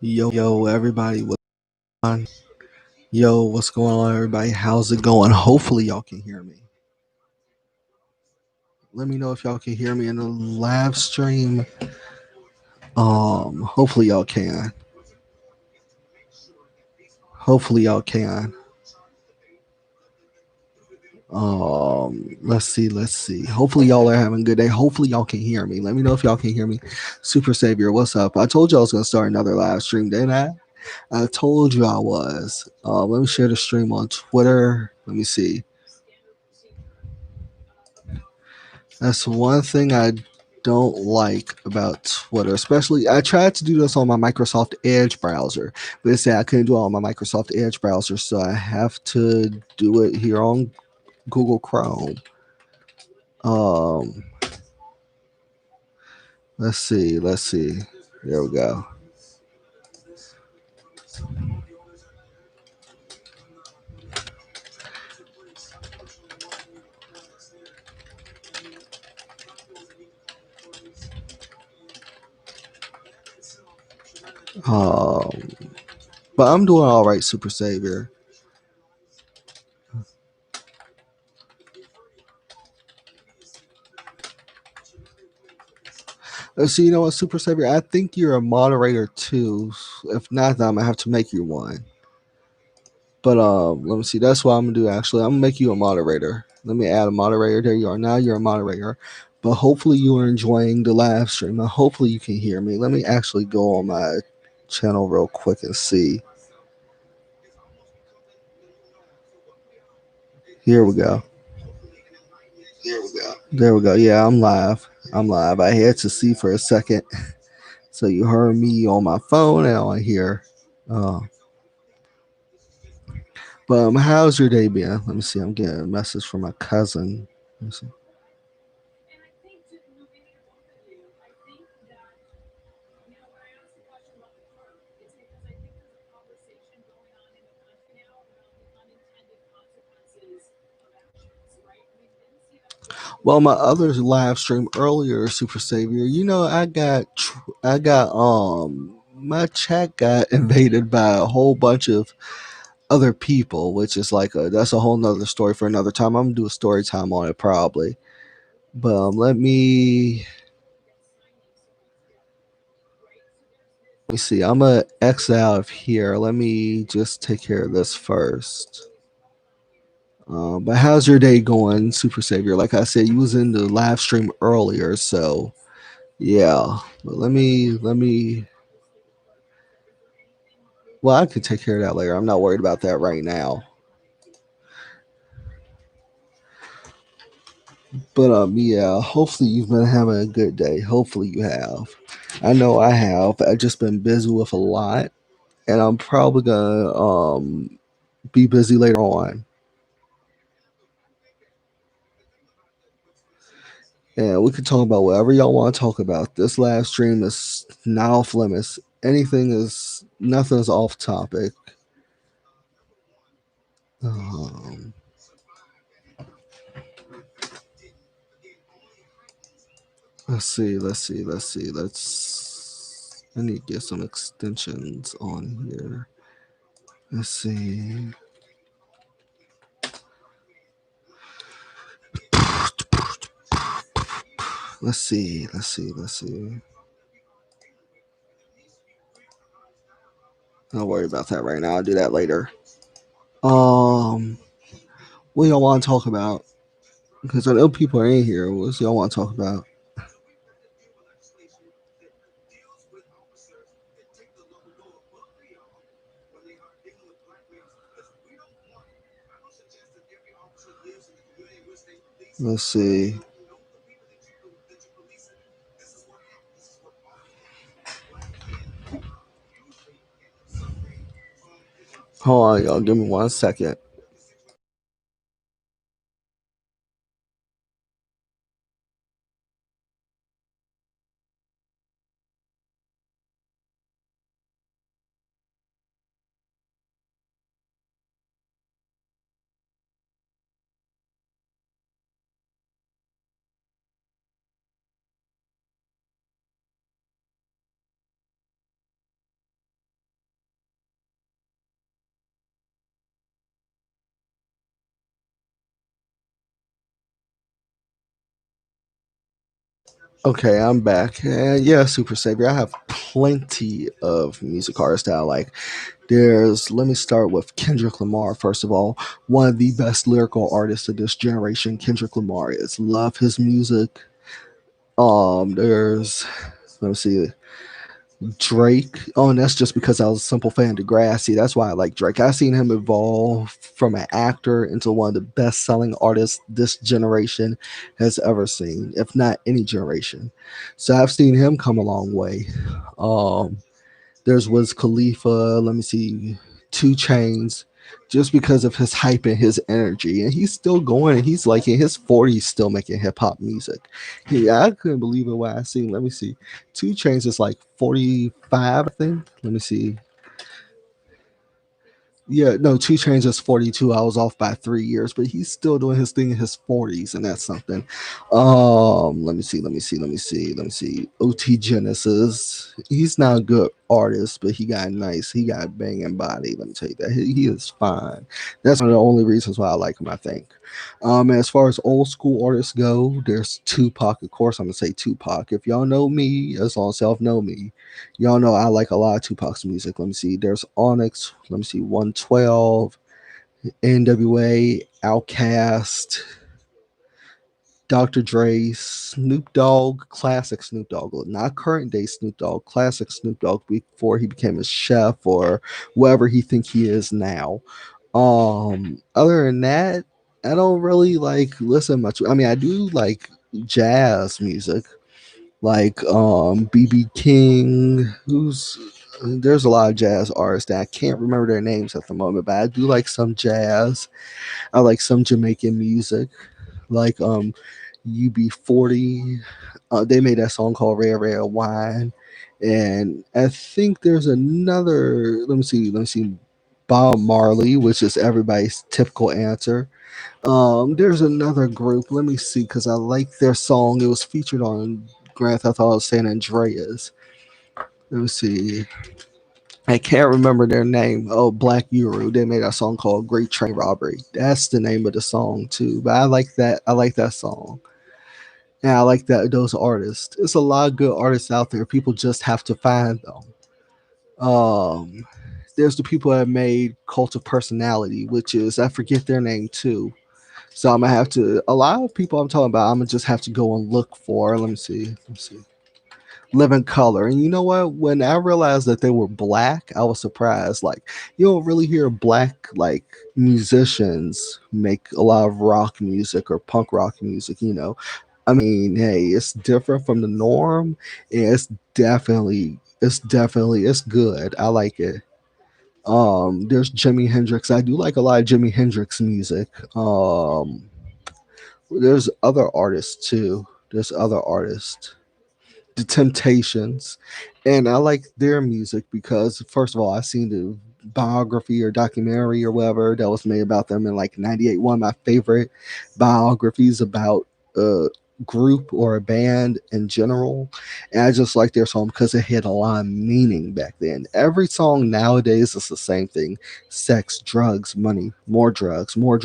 Yo, everybody, what's on? Yo, what's going on, everybody? How's it going? Hopefully, y'all can hear me. Let me know if y'all can hear me in the live stream. Hopefully y'all can. Hopefully y'all can. Let's see. Hopefully y'all are having a good day. Hopefully y'all can hear me. Let me know if y'all can hear me. Super Savior, what's up? I told you I was gonna start another live stream, didn't I? I told you I was. Let me share the stream on Twitter. Let me see. That's one thing I don't like about Twitter, especially I tried to do this on my Microsoft Edge browser, but it said I couldn't do it on my Microsoft Edge browser, so I have to do it here on Google Chrome. Um, let's see. There we go. Um, but I'm doing all right, Super Savior. So you know what, Super Savior? I think you're a moderator too. If not, then I'm gonna have to make you one. But let me see. That's what I'm gonna do. Actually, I'm gonna make you a moderator. Let me add a moderator. There you are. Now you're a moderator. But hopefully you are enjoying the live stream. And hopefully you can hear me. Let me actually go on my channel real quick and see. Here we go. There we go. Yeah, I'm live. I had to see for a second. So you heard me on my phone and on here. Uh, but how's your day been? Let me see. I'm getting a message from my cousin. Let me see. Well, my other live stream earlier, Super Savior, you know, my chat got invaded by a whole bunch of other people, which is that's a whole nother story for another time. I'm gonna do a story time on it probably. But let me see. I'm gonna X out of here. Let me just take care of this first. But how's your day going, Super Savior? Like I said, you was in the live stream earlier, so yeah. But let me. Well, I could take care of that later. I'm not worried about that right now. But yeah. Hopefully you've been having a good day. Hopefully you have. I know I have. I've just been busy with a lot, and I'm probably gonna be busy later on. And we can talk about whatever y'all want to talk about. This live stream is not off limits. Nothing is off topic. Um, let's see. I need to get some extensions on here. Let's see. Let's see. Don't worry about that right now. I'll do that later. Um, what y'all want to talk about? Because I know people are in here. What y'all want to talk about? Let's see. Hold on, y'all. Give me 1 second. Okay, I'm back. Yeah, Super Savior. I have plenty of music artists that I like. Let me start with Kendrick Lamar, first of all. One of the best lyrical artists of this generation, Kendrick Lamar is. Love his music. Let me see, Drake. Oh, and that's just because I was a simple fan of Degrassi. That's why I like Drake. I've seen him evolve from an actor into one of the best selling artists this generation has ever seen, if not any generation. So I've seen him come a long way. Um, there's Wiz Khalifa. Let me see, Two Chains, just because of his hype and his energy, and he's still going. And he's like in his 40s, still making hip hop music. Yeah, I couldn't believe it when I seen. Let me see, Two Chains is like 45, I think. Let me see. Yeah, no, Two Chainz is 42. I was off by 3 years, but he's still doing his thing in his 40s, and that's something. Let me see. OT Genesis. He's not a good artist, but he got a banging body. Let me tell you that. He is fine. That's one of the only reasons why I like him, I think. As far as old school artists go, there's Tupac. Of course, I'm gonna say Tupac. If y'all know me, as long as y'all know me, y'all know I like a lot of Tupac's music. Let me see. There's Onyx. Let me see. 112, NWA, Outkast, Dr. Dre, Snoop Dogg, classic Snoop Dogg, not current day Snoop Dogg, classic Snoop Dogg before he became a chef or whatever he think he is now. Other than that, I don't really like listen much. I mean, I do like jazz music, like BB King, who's there's a lot of jazz artists that I can't remember their names at the moment, but I do like some jazz. I like some Jamaican music, like UB40. They made that song called Rare Rare Wine. And I think there's another, let me see, Bob Marley, which is everybody's typical answer. There's another group. Let me see, because I like their song. It was featured on Grand Theft Auto San Andreas. Let me see. I can't remember their name. Oh, Black Uru. They made a song called Great Train Robbery. That's the name of the song too. But I like that. I like that song. And I like that those artists. There's a lot of good artists out there. People just have to find them. Um, there's the people that made Cult of Personality, which is I forget their name too. So I'm gonna have to. A lot of people I'm talking about, I'm gonna just have to go and look for. Let me see. Let me see. Living Color. And you know what? When I realized that they were black, I was surprised. Like you don't really hear black like musicians make a lot of rock music or punk rock music. I mean, hey, it's different from the norm, and it's good. I like it. There's Jimi Hendrix. I do like a lot of Jimi Hendrix music. There's other artists too. There's other artists, the Temptations, and I like their music because first of all, I seen the biography or documentary or whatever that was made about them in like '98. One of my favorite biographies about a group or a band in general, and I just like their song because it had a lot of meaning back then. Every song nowadays is the same thing: sex, drugs, money, more drugs, more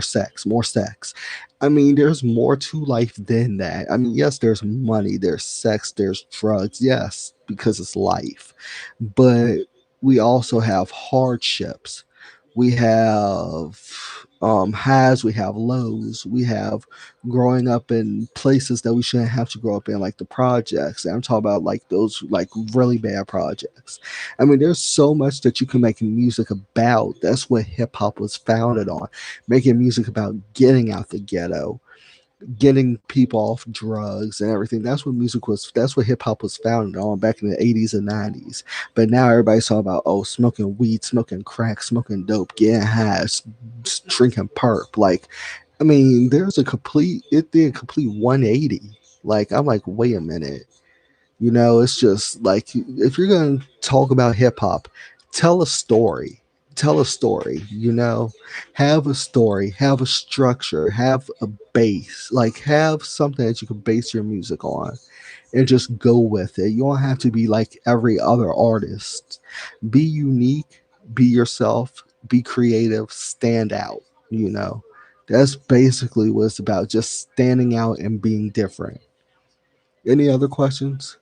sex, more sex. I mean, there's more to life than that. I mean, yes, there's money, there's sex, there's drugs, yes, because it's life. But we also have hardships. We have highs, we have lows, we have growing up in places that we shouldn't have to grow up in, like the projects. And I'm talking about like those like really bad projects. I mean, there's so much that you can make music about. That's what hip hop was founded on, making music about getting out the ghetto, getting people off drugs and everything. That's what hip hop was founded on back in the 80s and 90s. But now everybody's talking about, oh, smoking weed, smoking crack, smoking dope, getting high, drinking perp. Like, I mean, it did a complete 180. Like, I'm like, wait a minute. It's just like if you're going to talk about hip hop, tell a story. Tell a story, have a story, have a structure, have a base, like have something that you can base your music on and just go with it. You don't have to be like every other artist. Be unique, be yourself, be creative, stand out, you know. That's basically what it's about, just standing out and being different. Any other questions?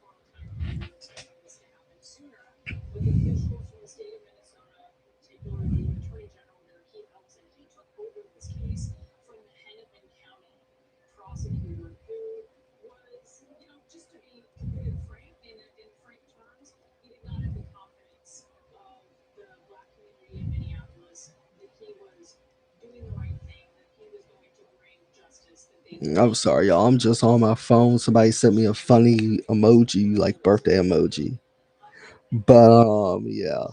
I'm sorry, y'all. I'm just on my phone. Somebody sent me a funny emoji, like birthday emoji. But yeah.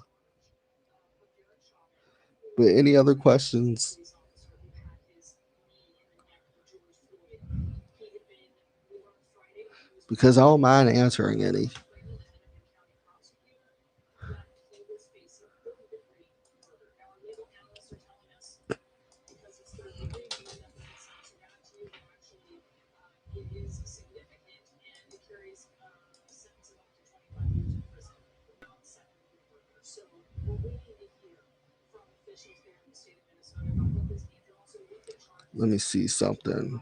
But any other questions? Because I don't mind answering any. Let me see something.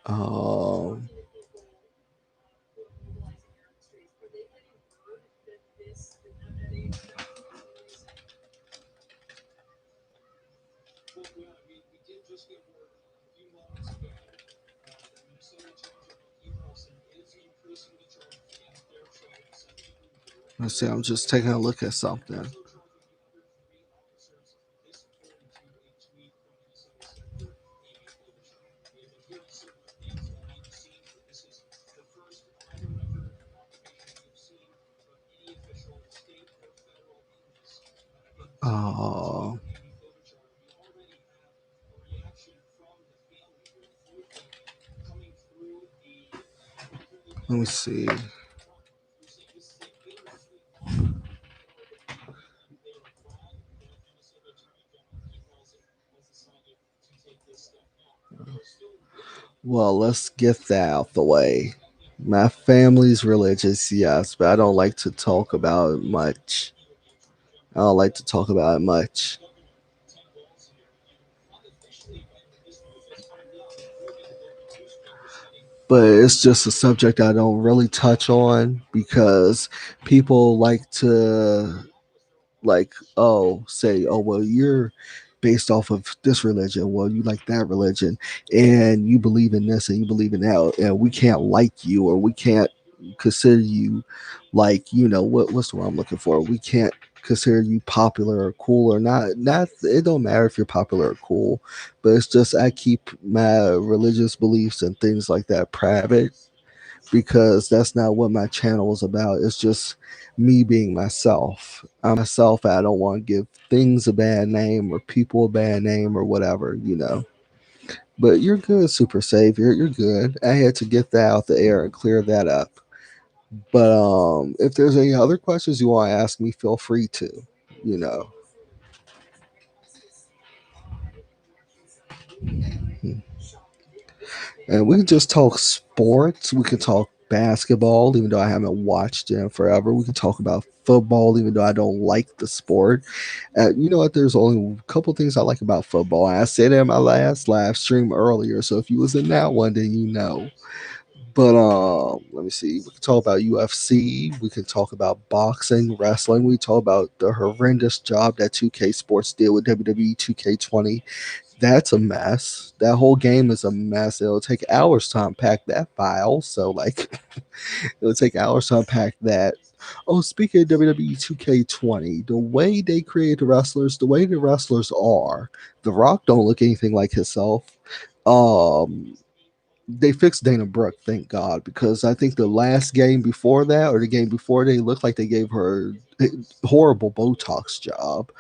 Um, let's see. I'm just taking a look at something. Uh, let me see. Well, let's get that out the way. My family's religious, yes, but I don't like to talk about it much. I don't like to talk about it much. But it's just a subject I don't really touch on because people like to say, oh well, you're based off of this religion, well you like that religion, and you believe in this and you believe in that, and we can't like you, or we can't consider you, like, what's the word I'm looking for, we can't consider you popular or cool or not. It don't matter if you're popular or cool, but it's just I keep my religious beliefs and things like that private, because that's not what my channel is about. It's just me being myself. I'm myself. I don't want to give things a bad name or people a bad name or whatever. But you're good, Super Savior. You're good. I had to get that out the air and clear that up. But if there's any other questions you want to ask me, feel free to. You know. And we can just talk sports. We can talk basketball, even though I haven't watched it in forever. We can talk about football, even though I don't like the sport. You know what? There's only a couple things I like about football. I said it in my last live stream earlier, so if you was in that one, then you know. But let me see. We can talk about UFC. We can talk about boxing, wrestling. We talk about the horrendous job that 2K Sports did with WWE 2K20. That's a mess. That whole game is a mess. It'll take hours to unpack that file. So, like, it'll take hours to unpack that. Oh, speaking of WWE 2K20, the way they create the wrestlers, the way the wrestlers are, The Rock don't look anything like himself. Um, they fixed Dana Brooke, thank God, because I think the last game before that, or the game before, they looked like they gave her a horrible Botox job.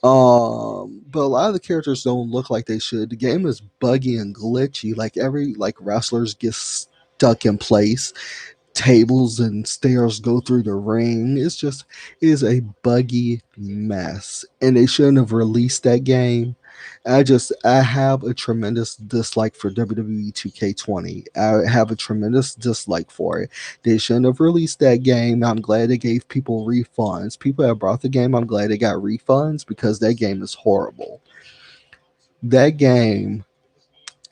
But a lot of the characters don't look like they should. The game is buggy and glitchy. Like every wrestlers get stuck in place. Tables and stairs go through the ring. It is a buggy mess, and they shouldn't have released that game. I have a tremendous dislike for WWE 2K20. I have a tremendous dislike for it. They shouldn't have released that game. I'm glad they gave people refunds. People that brought the game, I'm glad they got refunds because that game is horrible. That game,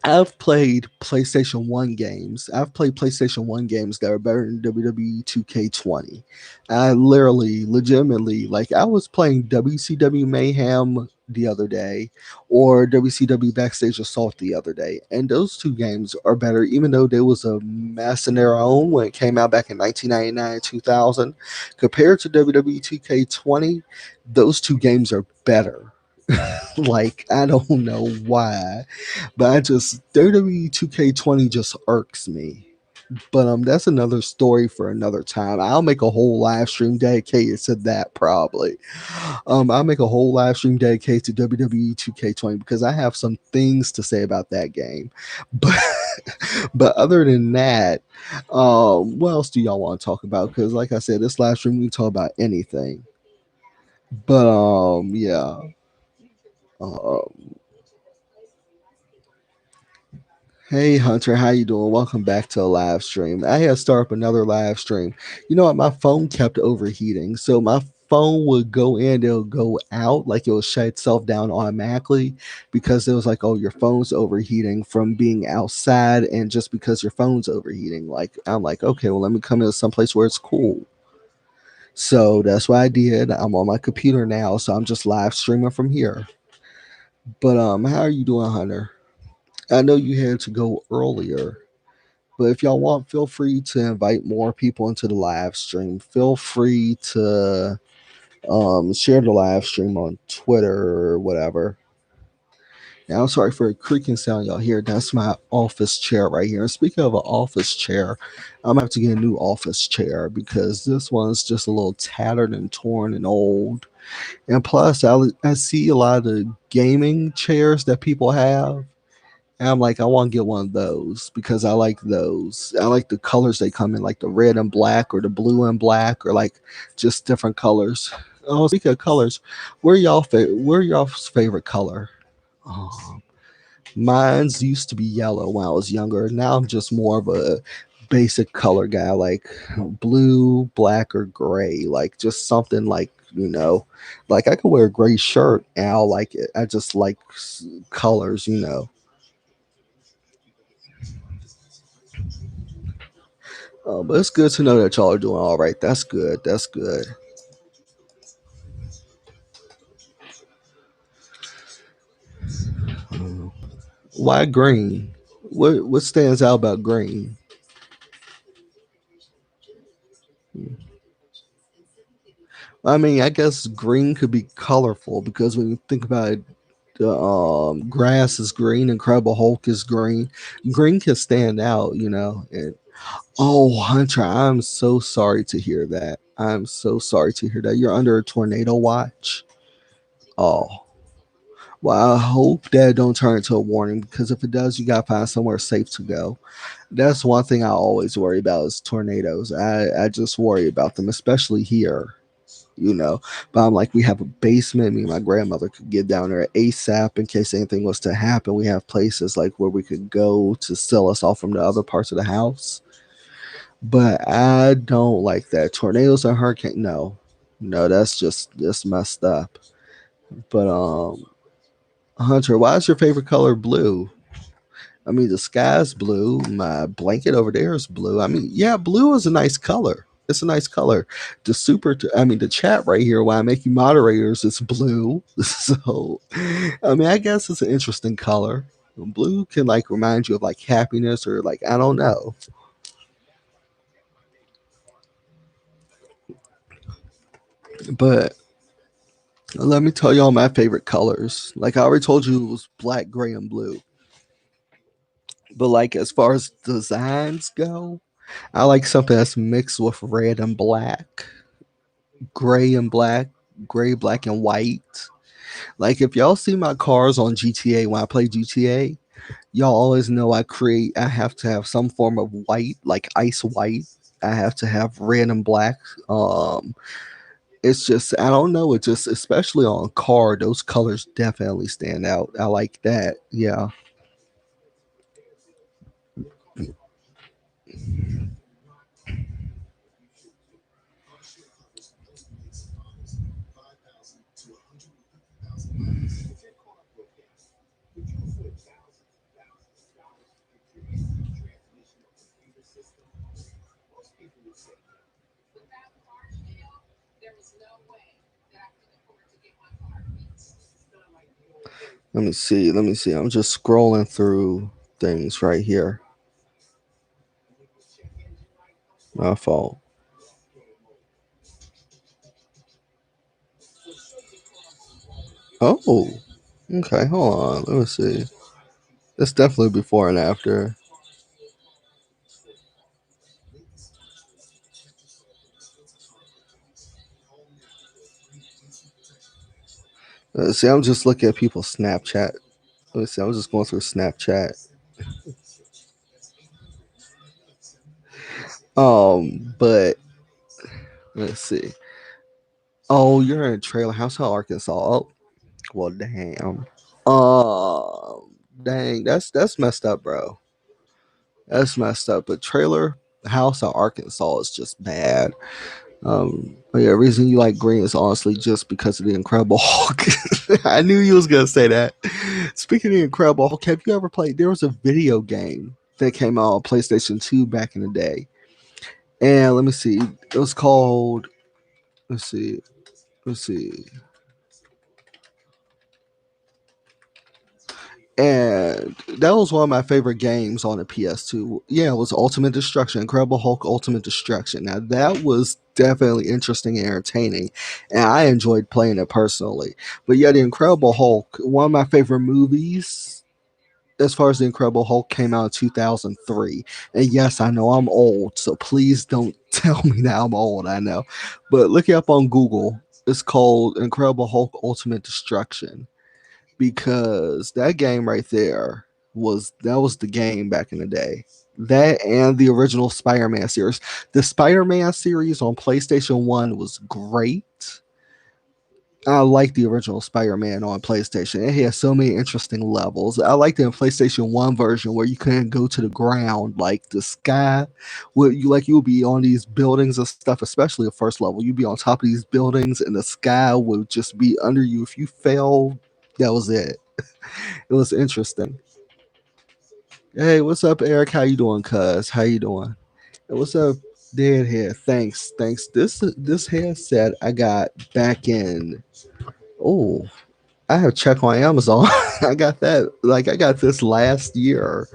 I've played PlayStation 1 games. I've played PlayStation 1 games that are better than WWE 2K20. I literally, legitimately, like, I was playing WCW Mayhem the other day or WCW Backstage Assault the other day, and those two games are better, even though there was a mess in their own when it came out back in 1999 and 2000. Compared to WWE 2K20, those two games are better. Like, I don't know why, but I just WWE 2K20 just irks me. But that's another story for another time. I'll make a whole live stream dedicated to that probably. I'll make a whole live stream dedicated to WWE 2K20 because I have some things to say about that game. But but other than that, what else do y'all want to talk about? Because like I said, this live stream we can talk about anything. But yeah. Um, Hey Hunter, how you doing? Welcome back to a live stream. I had to start up another live stream. You know what? My phone kept overheating, so my phone would go in, it'll go out, like it will shut itself down automatically because it was like, oh, your phone's overheating from being outside, and just because your phone's overheating, like I'm like, okay, well, let me come into someplace where it's cool. So that's what I did. I'm on my computer now, so I'm just live streaming from here. But how are you doing, Hunter? I know you had to go earlier. But if y'all want, feel free to invite more people into the live stream. Feel free to share the live stream on Twitter or whatever. Now, I'm sorry for a creaking sound y'all hear. That's my office chair right here. And speaking of an office chair, I'm gonna have to get a new office chair because this one's just a little tattered and torn and old. And plus, I see a lot of the gaming chairs that people have. And I'm like, I want to get one of those because I like those. I like the colors they come in, like the red and black or the blue and black or like just different colors. Oh, speaking of colors, where y'all's favorite color? Oh, mine's used to be yellow when I was younger. Now I'm just more of a basic color guy, like blue, black, or gray. Like just something like like I could wear a gray shirt and I'll like it. I just like colors. But it's good to know that y'all are doing all right. That's good. That's good. Uh, why green? What stands out about green? I mean, I guess green could be colorful because when you think about it, the grass is green, Incredible Hulk is green. Green can stand out. And oh, Hunter, I'm so sorry to hear that. I'm so sorry to hear that. You're under a tornado watch. Oh, well, I hope that don't turn into a warning because if it does, you gotta find somewhere safe to go. That's one thing I always worry about is tornadoes. I just worry about them, especially here. But I'm like, we have a basement. Me and my grandmother could get down there ASAP in case anything was to happen. We have places like where we could go to sell us off from the other parts of the house. But I don't like that. Tornadoes and hurricane. No, no, that's messed up. But Hunter, why is your favorite color blue? I mean, the sky's blue. My blanket over there is blue. I mean, yeah, blue is a nice color. It's a nice color. I mean, the chat right here, why I make you moderators, it's blue. So, I mean, I guess it's an interesting color. Blue can like remind you of like happiness or like, I don't know. But let me tell y'all my favorite colors. Like I already told you, it was black, gray, and blue. But like as far as designs go, I like something that's mixed with red and black, gray and black, gray, black, and white. Like if y'all see my cars on GTA when I play GTA, y'all always know I have to have some form of white, like ice white. I have to have red and black. Um It's just I don't know. It just especially on card, those colors definitely stand out. I like that. Yeah. Let me see. Let me see. I'm just scrolling through things right here. My fault. Oh, okay. Hold on. Let me see. It's definitely before and after. See, I'm just looking at people's Snapchat. Let me see. I'm just going through Snapchat. But let's see. Oh, you're in Trailer House, Arkansas. Oh, well, damn. Dang, that's messed up, bro. That's messed up. But Trailer House, Arkansas is just bad. But yeah, reason you like green is honestly just because of the Incredible Hulk. I knew you was gonna say that. Speaking of the Incredible Hulk, have you ever played? There was a video game that came out on PlayStation 2 back in the day, and let me see, it was called. Let's see, let's see, and that was one of my favorite games on the PS2. Yeah, it was Ultimate Destruction, Incredible Hulk Ultimate Destruction. Now that was definitely interesting and entertaining, and I enjoyed playing it personally. But yeah, the Incredible Hulk, one of my favorite movies. As far as the Incredible Hulk came out in 2003, and yes, I know I'm old, so please don't tell me that I'm old. I know, but look it up on Google. It's called Incredible Hulk Ultimate Destruction because that game right there was the game back in the day. That and the original Spider-Man series. The Spider-Man series on PlayStation 1 was great. I like the original Spider-Man on PlayStation. It had so many interesting levels. I like the PlayStation 1 version where you couldn't go to the ground, like the sky. Where you would be on these buildings and stuff, especially the first level. You'd be on top of these buildings and the sky would just be under you. If you fell, that was it. It was interesting. Hey, what's up, Eric? How you doing, cuz? How you doing? Hey, what's up, Deadhead? Thanks, thanks. This headset I got back in. Oh, I have check on Amazon. I got that. Like I got this last year.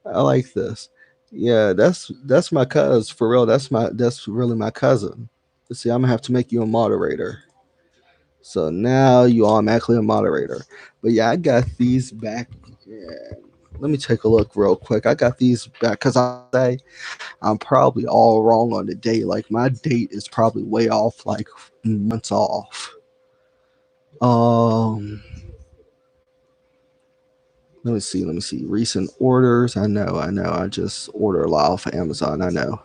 I like this. Yeah, that's my cuz for real. That's really my cousin. Let's see, I'm gonna have to make you a moderator. So now you automatically a moderator. But yeah, I got these back. Yeah. Let me take a look real quick. I got these back because I say I'm probably all wrong on the date. Like my date is probably way off, like months off. Um, let me see. Let me see. Recent orders. I know. I know. I just order a lot off of Amazon. I know.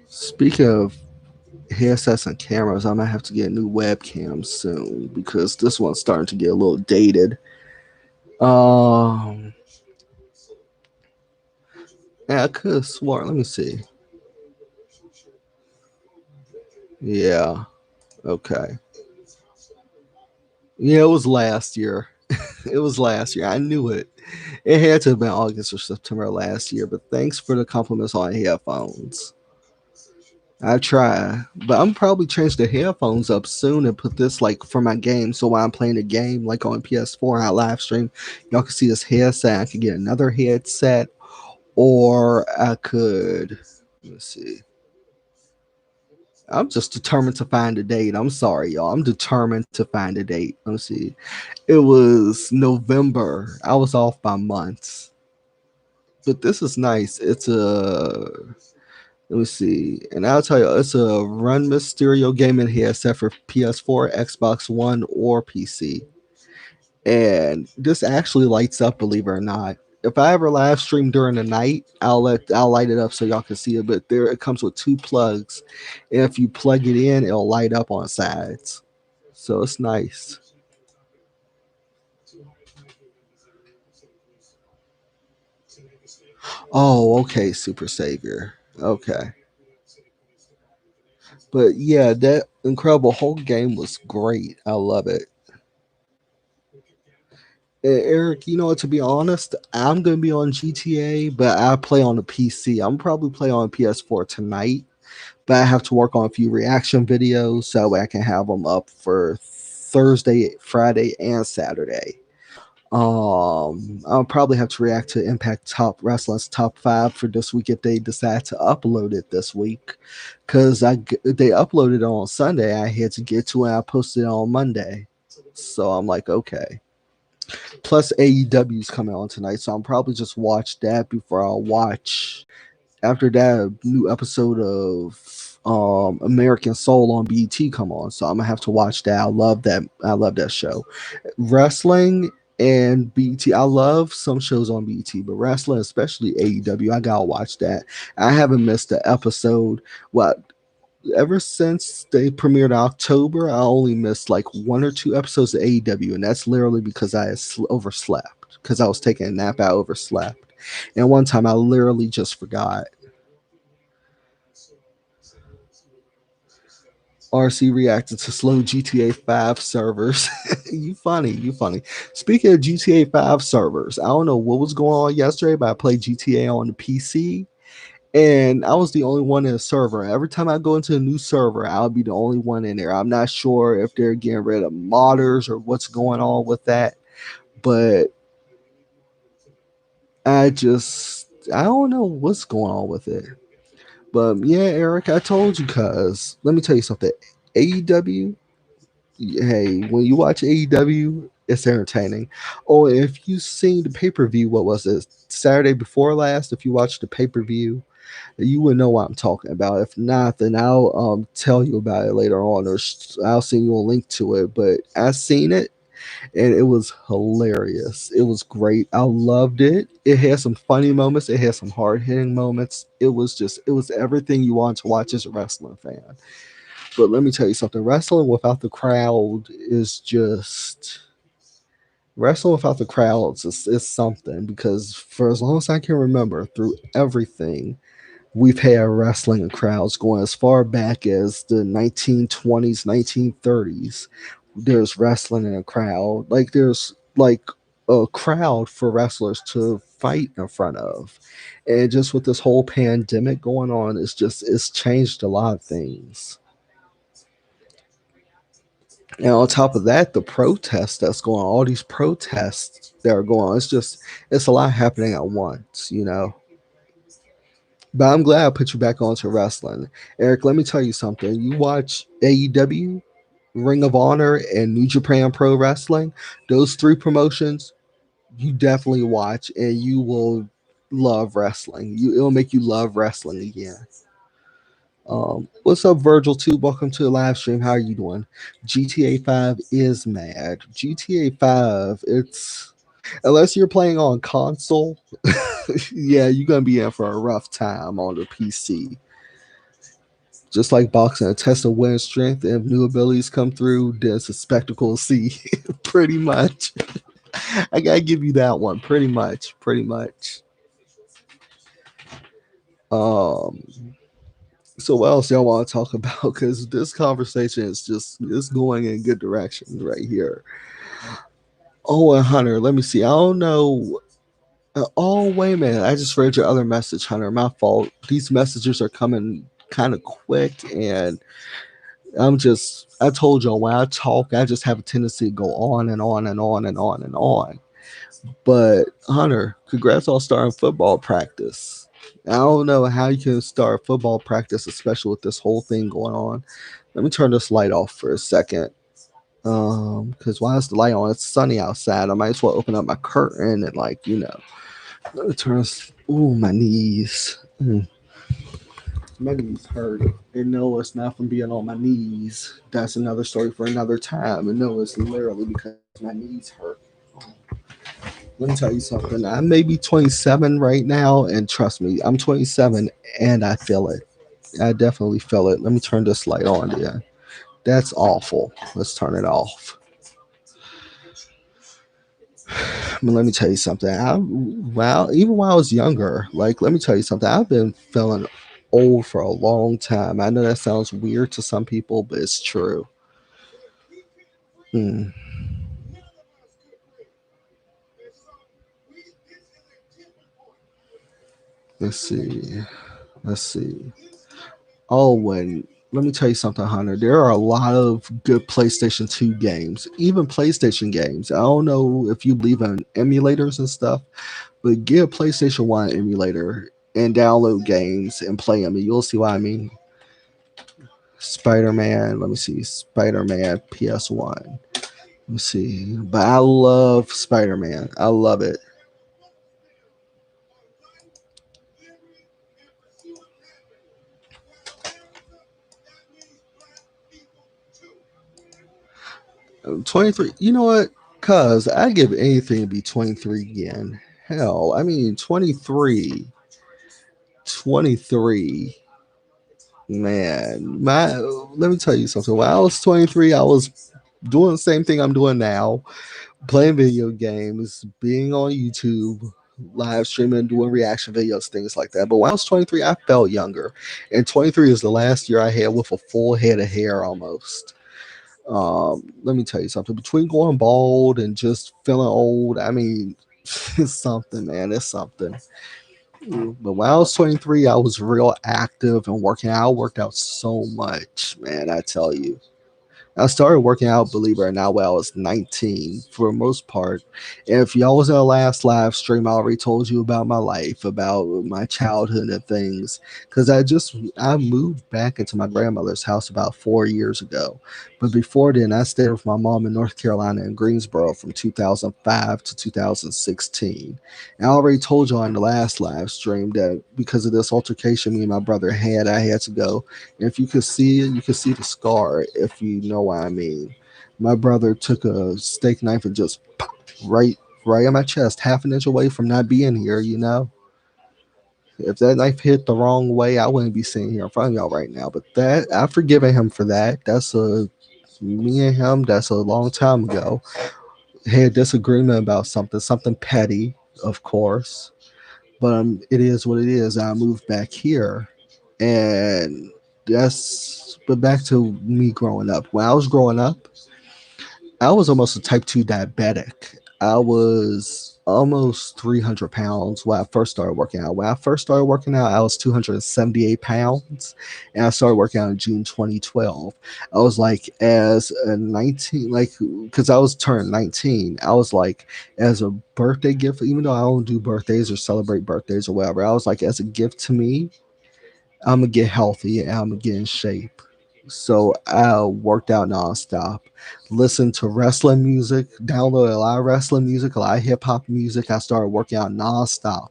Speaking of headsets and cameras, I might have to get a new webcam soon because this one's starting to get a little dated. Um, yeah, I could have sworn. Let me see. Yeah. Okay. Yeah, it was last year. It was last year. I knew it. It had to have been August or September last year. But thanks for the compliments on headphones. I try, but I'm probably change the headphones up soon and put this like for my game. So while I'm playing a game like on PS4, I live stream. Y'all can see this headset. I could get another headset, or I could. Let's see. I'm just determined to find a date. I'm sorry, y'all. I'm determined to find a date. Let's see. It was November. I was off by months, but this is nice. It's a let me see. And I'll tell you, it's a Run Mysterio gaming headset for PS4, Xbox One, or PC. And this actually lights up, believe it or not. if I ever live stream during the night, I'll light it up so y'all can see it. But there it comes with two plugs. And if you plug it in, it'll light up on sides. So it's nice. Oh, okay, Super Savior. Okay. But yeah, that Incredible Hulk game was great. I love it. Eric, you know what? To be honest, I'm gonna be on GTA, but I play on the PC. I'm probably play on PS4 tonight, but I have to work on a few reaction videos so I can have them up for Thursday, Friday, and Saturday. I'll probably have to react to Impact Top Wrestling's top five for this week if they decide to upload it this week, because they uploaded it on Sunday. I had to get to it. I posted it on Monday, so I'm like, okay. Plus AEW's coming on tonight, so I'm probably just watch that before I watch after that a new episode of American Soul on BET come on. So I'm gonna have to watch that. I love that. I love that show. Wrestling and BET. I love some shows on BET, but wrestling, especially AEW, I gotta watch that. I haven't missed an episode. What ever since they premiered in October, I only missed like one or two episodes of AEW, and that's literally because I overslept because I was taking a nap. I overslept, and one time I literally just forgot. RC reacted to slow GTA 5 servers. You funny, you funny. Speaking of GTA 5 servers, I don't know what was going on yesterday, but I played GTA on the PC and I was the only one in the server. Every time I go into a new server, I'll be the only one in there. I'm not sure if they're getting rid of modders or what's going on with that, but I don't know what's going on with it. But yeah, Eric, I told you, cuz let me tell you something. AEW, hey, when you watch AEW, it's entertaining. Oh, if you seen the pay per view, what was it? Saturday before last, if you watched the pay per view, you would know what I'm talking about. If not, then I'll tell you about it later on, or I'll send you a link to it. But I seen it, and it was hilarious. It was great. I loved it. It had some funny moments. It had some hard hitting moments. It was everything you want to watch as a wrestling fan. But let me tell you something. Wrestling without the crowds is something, because for as long as I can remember, through everything, we've had wrestling and crowds going as far back as the 1920s, 1930s. There's wrestling in a crowd. Like there's like a crowd for wrestlers to fight in front of. And just with this whole pandemic going on, it's changed a lot of things. And on top of that, the protests that's going on, all these protests that are going on, it's a lot happening at once, you know. But I'm glad I put you back onto wrestling. Eric, let me tell you something. You watch AEW, Ring of Honor, and New Japan Pro Wrestling, those three promotions, you definitely watch and you will love wrestling. It'll make you love wrestling again. What's up, Virgil? Too welcome to the live stream. How are you doing? GTA 5 is mad. GTA 5, it's unless you're playing on console, yeah, you're gonna be in for a rough time on the PC. Just like boxing, a test of winning strength, and if new abilities come through, then it's a spectacle to see. Pretty much. I gotta give you that one. Pretty much. Pretty much. Um so what else y'all want to talk about? Because this conversation is just it's going in good direction right here. Oh, and Hunter, let me see. I don't know. Oh, wait a minute. I just read your other message, Hunter. My fault. These messages are coming kind of quick, and I told y'all when I talk, I just have a tendency to go on and on and on and on and on. But Hunter, congrats on starting football practice. I don't know how you can start football practice, especially with this whole thing going on. Let me turn this light off for a second. Because why is the light on? It's sunny outside. I might as well open up my curtain and let me turn this. Ooh, my knees. My knees hurt. And no, it's not from being on my knees. That's another story for another time. And no, it's literally because my knees hurt. Let me tell you something. I may be 27 right now, and trust me, I'm 27 and I feel it. I definitely feel it. Let me turn this light on there. That's awful. Let's turn it off. Let me tell you something. Wow, even while I was younger, like, let me tell you something. I've been feeling old for a long time. I know that sounds weird to some people, but it's true. Hmm. Let's see. Let's see. Oh, and let me tell you something, Hunter. There are a lot of good PlayStation 2 games, even PlayStation games. I don't know if you believe in emulators and stuff, but get a PlayStation 1 emulator and download games and play them, and you'll see what I mean. SpiderMan, let me see, SpiderMan PS1. Let me see. But I love SpiderMan. I love it. 23. You know what? Cuz I'd give anything to be 23 again. Hell, I mean, 23. 23. Man, let me tell you something. When I was 23, I was doing the same thing I'm doing now, playing video games, being on YouTube, live streaming, doing reaction videos, things like that. But when I was 23, I felt younger. And 23 is the last year I had with a full head of hair almost. Let me tell you something. Between going bald and just feeling old, I mean, it's something, man. It's something. But when I was 23, I was real active and working out. I worked out so much, man. I tell you. I started working out, believe it or not, when I was 19 for the most part. And if y'all was in the last live stream, I already told you about my life, about my childhood and things. Because I moved back into my grandmother's house about 4 years ago. But before then, I stayed with my mom in North Carolina in Greensboro from 2005 to 2016. And I already told y'all in the last live stream that because of this altercation me and my brother had, I had to go. And if you could see it, you could see the scar, if you know what I mean. My brother took a steak knife and just pop, right on my chest, half an inch away from not being here, you know? If that knife hit the wrong way, I wouldn't be sitting here in front of y'all right now. But that I've forgiven him for that. That's a Me and him, that's a long time ago. Had disagreement about something petty, of course. But it is what it is. I moved back here, and that's. But back to me growing up. When I was growing up, I was almost a type 2 diabetic. I was almost 300 pounds when I first started working out. When I first started working out, I was 278 pounds, and I started working out in June 2012. I was like, as a 19, like, because I was turned 19, I was like, as a birthday gift, even though I don't do birthdays or celebrate birthdays or whatever, I was like, as a gift to me, I'm gonna get healthy and I'm gonna get in shape. So I worked out nonstop, listened to wrestling music, downloaded a lot of wrestling music, a lot of hip hop music. I started working out nonstop.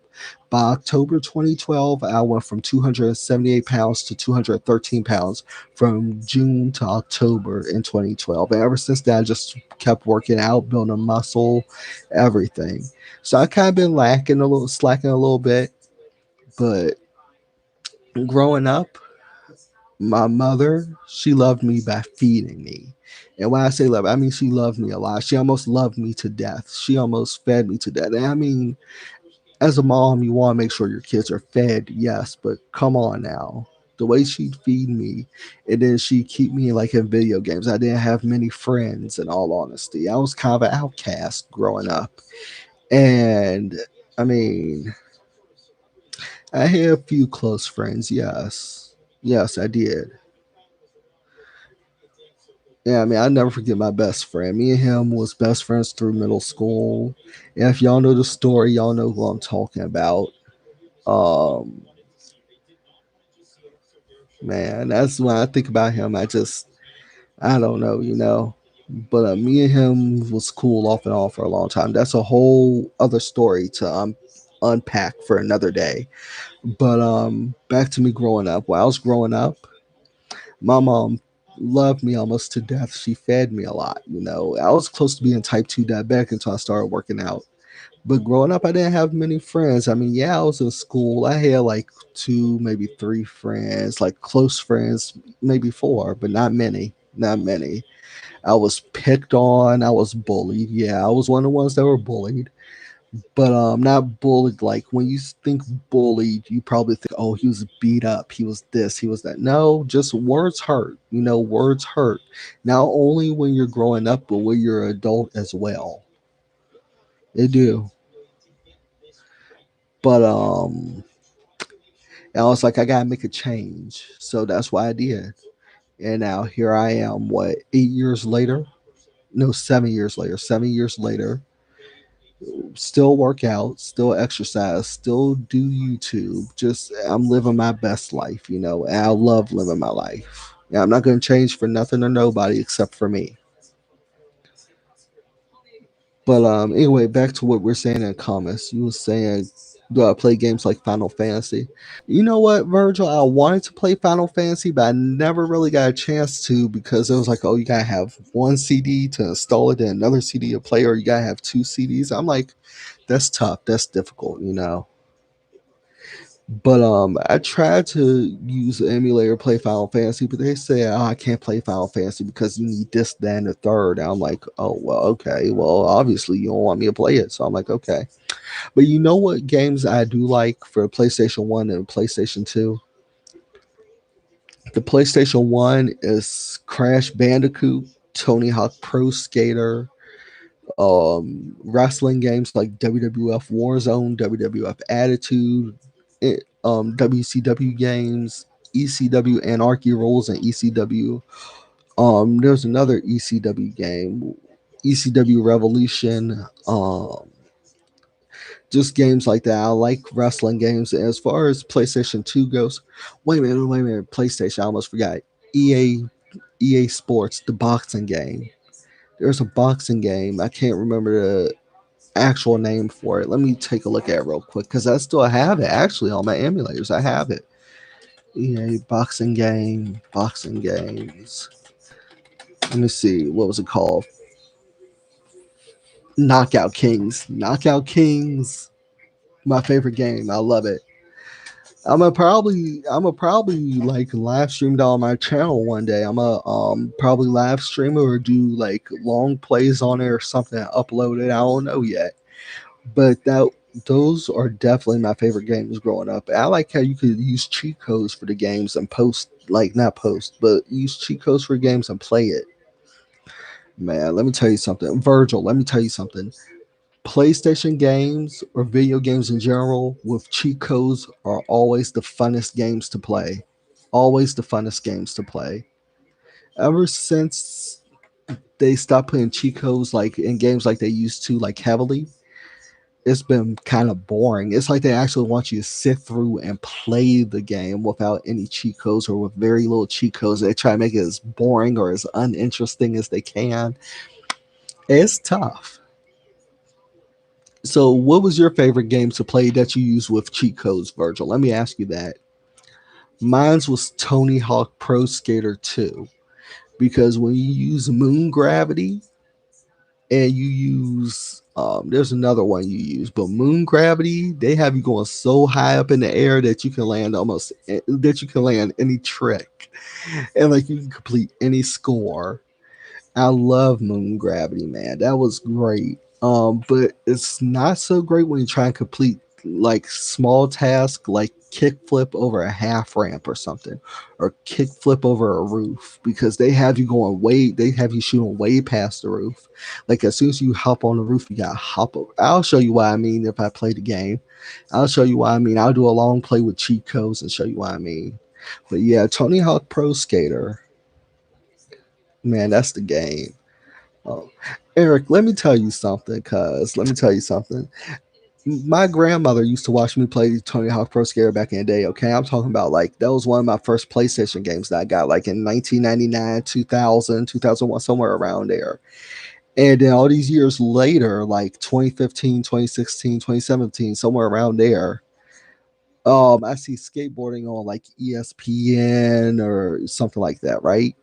By October 2012, I went from 278 pounds to 213 pounds from June to October in 2012. And ever since then, I just kept working out, building muscle, everything. So I kind of been slacking a little bit, but growing up, my mother, she loved me by feeding me. And when I say love, I mean she loved me a lot. She almost loved me to death. She almost fed me to death. And I mean, as a mom, you want to make sure your kids are fed, yes, but come on now. The way she'd feed me, and then she'd keep me like in video games. I didn't have many friends, in all honesty. I was kind of an outcast growing up. And I mean, I had a few close friends, yes. Yes, I did. Yeah, I mean, I never forget my best friend. Me and him was best friends through middle school. And if y'all know the story, y'all know who I'm talking about. Um, man, that's when I think about him. I don't know, you know. But me and him was cool off and on for a long time. That's a whole other story to unpack for another day. But back to me growing up. While I was growing up, my mom loved me almost to death. She fed me a lot, you know. I was close to being type 2 diabetic until I started working out. But growing up, I didn't have many friends. I mean, yeah, I was in school. I had like two, maybe three friends, like close friends, maybe four, but not many. Not many. I was picked on. I was bullied. Yeah, I was one of the ones that were bullied, but not bullied. Like when you think bullied, you probably think, oh, he was beat up, he was this, he was that. No, just words hurt. You know, words hurt. Not only when you're growing up, but when you're an adult as well. They do. But I was like, I gotta make a change, so that's why I did. And now here I am. What, 8 years later? No, 7 years later. 7 years later, still work out, still exercise, still do YouTube. Just I'm living my best life, you know. And I love living my life. Yeah, I'm not gonna change for nothing or nobody except for me. But anyway, back to what we're saying in comments. You were saying, do I play games like Final Fantasy? You know what, Virgil? I wanted to play Final Fantasy, but I never really got a chance to because it was like, oh, you gotta have one CD to install it and another CD to play, or you gotta have two CDs. I'm like, that's tough. That's difficult, you know. But I tried to use the emulator to play Final Fantasy, but they say, oh, I can't play Final Fantasy because you need this, that, and the third. And I'm like, oh well, okay. Well, obviously you don't want me to play it, so I'm like, okay. But you know what games I do like for PlayStation One and PlayStation Two? The PlayStation One is Crash Bandicoot, Tony Hawk Pro Skater, wrestling games like WWF Warzone, WWF Attitude, WCW games, ECW Anarchy Rules, and ECW. There's another ECW game, ECW Revolution. Just games like that. I like wrestling games. And as far as PlayStation 2 goes, wait a minute. PlayStation, I almost forgot. EA Sports, the boxing game. There's a boxing game. I can't remember the actual name for it. Let me take a look at it real quick because I still have it actually on my emulators. I have it. EA boxing game, boxing games. Let me see. What was it called? Knockout Kings. Knockout Kings. My favorite game. I love it. I'm a probably like live stream it on my channel one day. I'm a probably live stream it or do like long plays on it or something and upload it. I don't know yet. But that those are definitely my favorite games growing up. I like how you could use cheat codes for the games and post, like not post, but use cheat codes for games and play it. Man, let me tell you something. Virgil, let me tell you something. PlayStation games or video games in general with cheat codes are always the funnest games to play. Always the funnest games to play. Ever since they stopped putting cheat codes like in games like they used to, like heavily, it's been kind of boring. It's like they actually want you to sit through and play the game without any cheat codes or with very little cheat codes. They try to make it as boring or as uninteresting as they can. It's tough. So, what was your favorite game to play that you use with cheat codes, Virgil? Let me ask you that. Mine's was Tony Hawk Pro Skater 2 because when you use moon gravity and you use there's another one you use, but moon gravity, they have you going so high up in the air that you can land almost that you can land any trick and like you can complete any score. I love moon gravity, man. That was great. But it's not so great when you try and complete like small tasks like kickflip over a half ramp or something, or kickflip over a roof because they have you shooting way past the roof. Like as soon as you hop on the roof, you gotta hop over. I'll show you why I mean if I play the game. I'll show you why I mean. I'll do a long play with cheat codes and show you why I mean. But yeah, Tony Hawk Pro Skater, man, that's the game. Oh, Eric, let me tell you something, cuz let me tell you something. My grandmother used to watch me play Tony Hawk Pro Skater back in the day. Okay, I'm talking about like that was one of my first PlayStation games that I got like in 1999, 2000, 2001, somewhere around there. And then all these years later, like 2015, 2016, 2017, somewhere around there, I see skateboarding on like ESPN or something like that, right?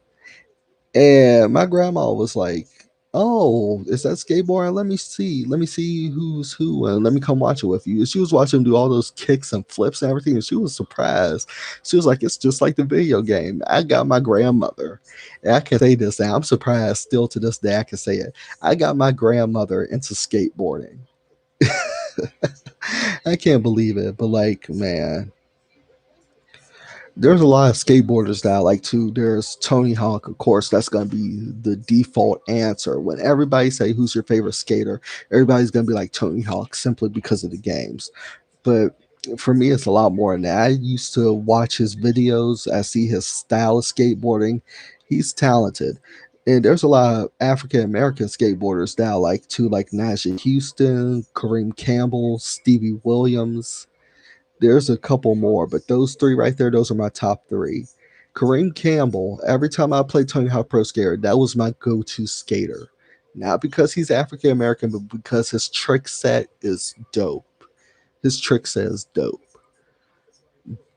And my grandma was like, Oh, is that skateboard? Let me see. Let me see who's who, and let me come watch it with you. And she was watching him do all those kicks and flips and everything, and she was surprised. She was like, "It's just like the video game." I got my grandmother, and I can say this now. I'm surprised still to this day. I can say it. I got my grandmother into skateboarding. I can't believe it, but like, man, there's a lot of skateboarders that I like too. There's Tony Hawk, of course. That's gonna be the default answer when everybody say who's your favorite skater. Everybody's gonna be like Tony Hawk simply because of the games. But for me, it's a lot more than that. I used to watch his videos. I see his style of skateboarding. He's talented. And there's a lot of African American skateboarders that I like too, like Najee Houston, Kareem Campbell, Stevie Williams. There's a couple more, but those three right there, those are my top three. Kareem Campbell, every time I played Tony Hawk Pro Skater, that was my go to skater. Not because he's African American, but because his trick set is dope. His trick set is dope.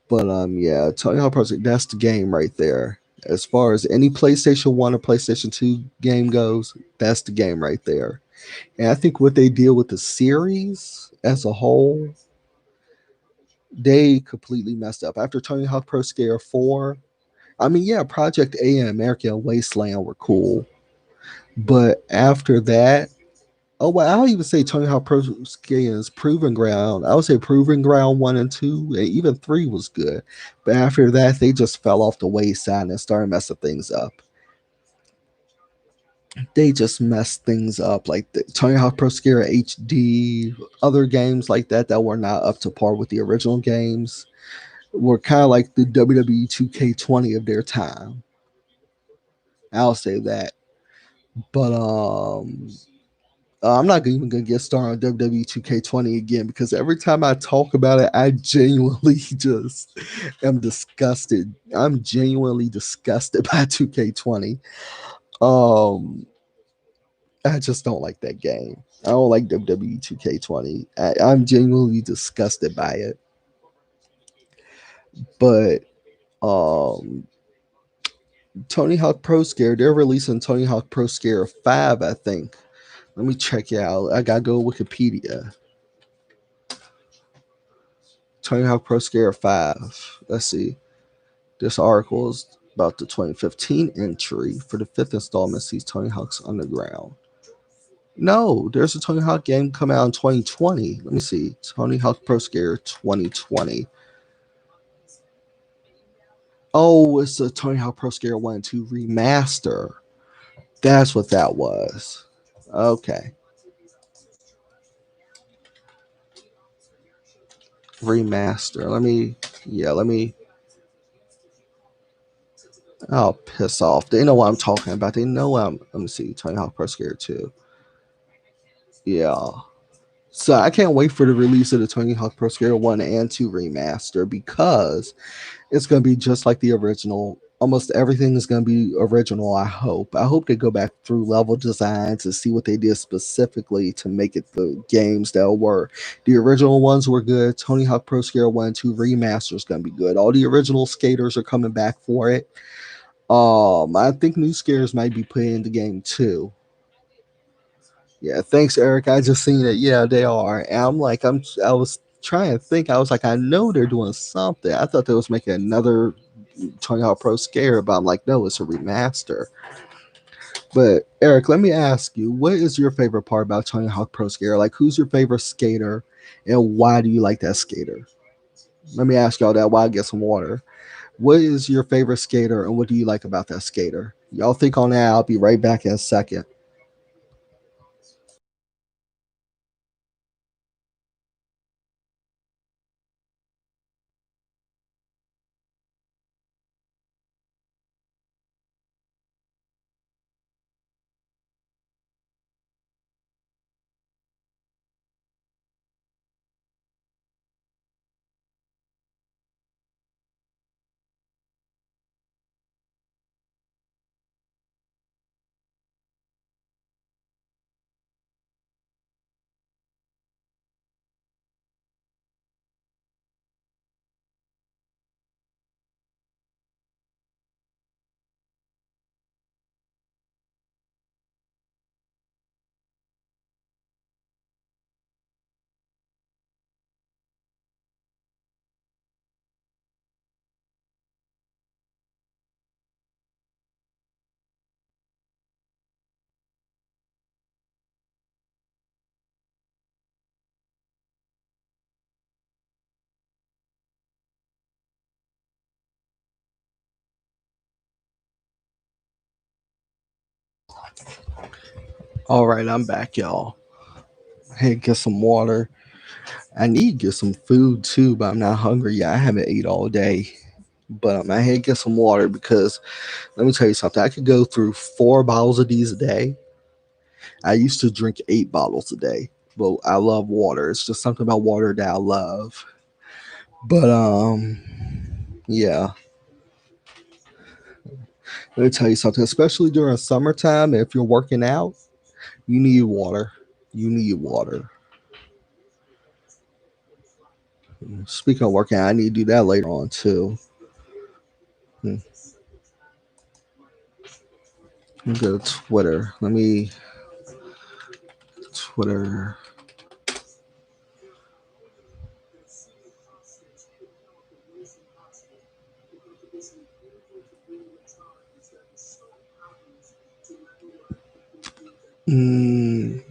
But yeah, Tony Hawk Pro Skater, that's the game right there. As far as any PlayStation 1 or PlayStation 2 game goes, that's the game right there. And I think what they deal with the series as a whole, they completely messed up. After Tony Hawk Pro Skater 4, I mean, yeah, Project A and American Wasteland were cool. But after that, oh, well, I'll even say Tony Hawk Pro Skater's Proving Ground. I would say Proving Ground 1 and 2, and even 3 was good. But after that, they just fell off the wayside and started messing things up. They just messed things up. Like the Tony Hawk Pro Skater HD, other games like that that were not up to par with the original games were kind of like the WWE 2K20 of their time. I'll say that. But I'm not even gonna get started on WWE 2K20 again because every time I talk about it, I genuinely just am disgusted. I'm genuinely disgusted by 2K20. Um, I just don't like that game. I don't like WWE 2K20. I'm genuinely disgusted by it. But um, Tony Hawk Pro Scare, they're releasing Tony Hawk Pro Scare 5, I think. Let me check it out. I gotta go to Wikipedia. Tony Hawk Pro Scare 5. Let's see. This article is about the 2015 entry for the fifth installment sees Tony Hawk's Underground. No, there's a Tony Hawk game coming out in 2020. Let me see. Tony Hawk Pro Scare 2020. Oh, it's the Tony Hawk Pro Scare 1 and 2 remaster. That's what that was. Okay. Remaster. Let me. Oh, piss off. They know what I'm talking about. They know let me see. Tony Hawk Pro Skater 2. Yeah. So I can't wait for the release of the Tony Hawk Pro Skater 1 and 2 remaster because it's going to be just like the original. Almost everything is going to be original, I hope. I hope they go back through level designs and see what they did specifically to make it the games that were. The original ones were good. Tony Hawk Pro Skater 1 and 2 remaster is going to be good. All the original skaters are coming back for it. I think new scares might be put in the game too. Yeah, thanks, Eric. I just seen it. Yeah, they are. And I was trying to think. I was like, I know they're doing something. I thought they was making another Tony Hawk Pro Scare, but I'm like, no, it's a remaster. But Eric, let me ask you, what is your favorite part about Tony Hawk Pro Scare? Like, who's your favorite skater, and why do you like that skater? Let me ask y'all that while I get some water. What is your favorite skater, and what do you like about that skater? Y'all think on that. I'll be right back in a second. All right, I'm back, y'all. Hey, get some water. I need to get some food too, but I'm not hungry yet. I haven't ate all day. But I had to get some water because let me tell you something. I could go through 4 bottles of these a day. I used to drink 8 bottles a day, but I love water. It's just something about water that I love. But yeah. Let me tell you something. Especially during summertime, if you're working out, you need water. You need water. Speaking of working out, I need to do that later on too. Hmm. Let me go to Twitter. Let me Twitter. Mm,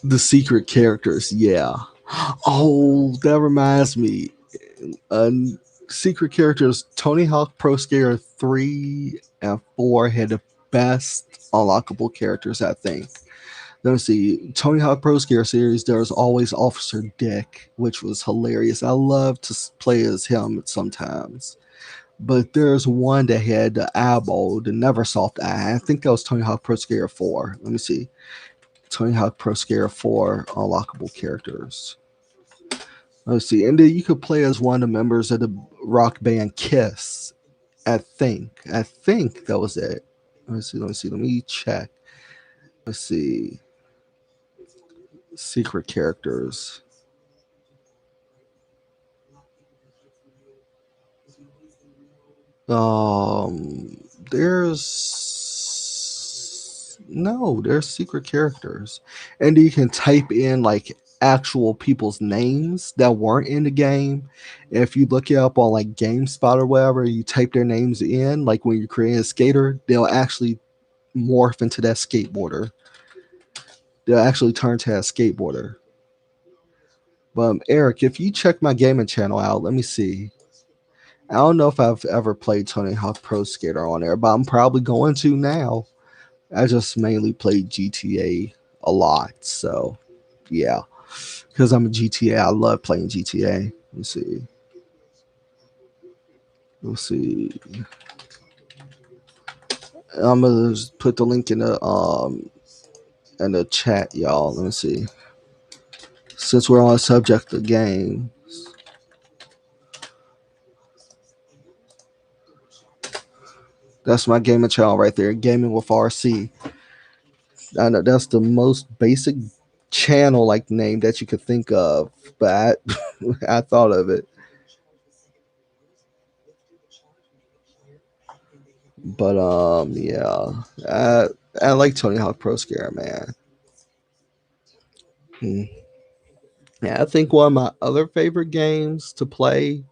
the secret characters, yeah. Oh, that reminds me. Uh, Secret characters Tony Hawk Pro Skater 3 and 4 had the best unlockable characters, I think. Let me see. Tony Hawk Pro Skater series, there was always Officer Dick, which was hilarious. I love to play as him sometimes. But there's one that had the eyeball, the Neversoft eye. I think that was Tony Hawk Pro Skater 4. Let me see. Tony Hawk Pro Skater 4 unlockable characters. Let's see. And then you could play as one of the members of the rock band Kiss. I think. I think that was it. Let me see. Let me see. Let me check. Let's see. Secret characters. There's no, there's secret characters, and you can type in like actual people's names that weren't in the game. If you look it up on like GameSpot or whatever, you type their names in. Like when you're creating a skater, they'll actually morph into that skateboarder. They'll actually turn to that skateboarder. But Eric, if you check my gaming channel out, let me see. I don't know if I've ever played Tony Hawk Pro Skater on there, but I'm probably going to now. I just mainly played GTA a lot, so yeah. Because I'm a GTA, I love playing GTA. Let's see. Let's see. I'm gonna just put the link in the chat, y'all. Let me see. Since we're on the subject of game, that's my gaming channel right there, Gaming with RC. I know that's the most basic channel like name that you could think of, but I thought of it. But yeah, I like Tony Hawk Pro Scare, man. Hmm. Yeah, I think one of my other favorite games to play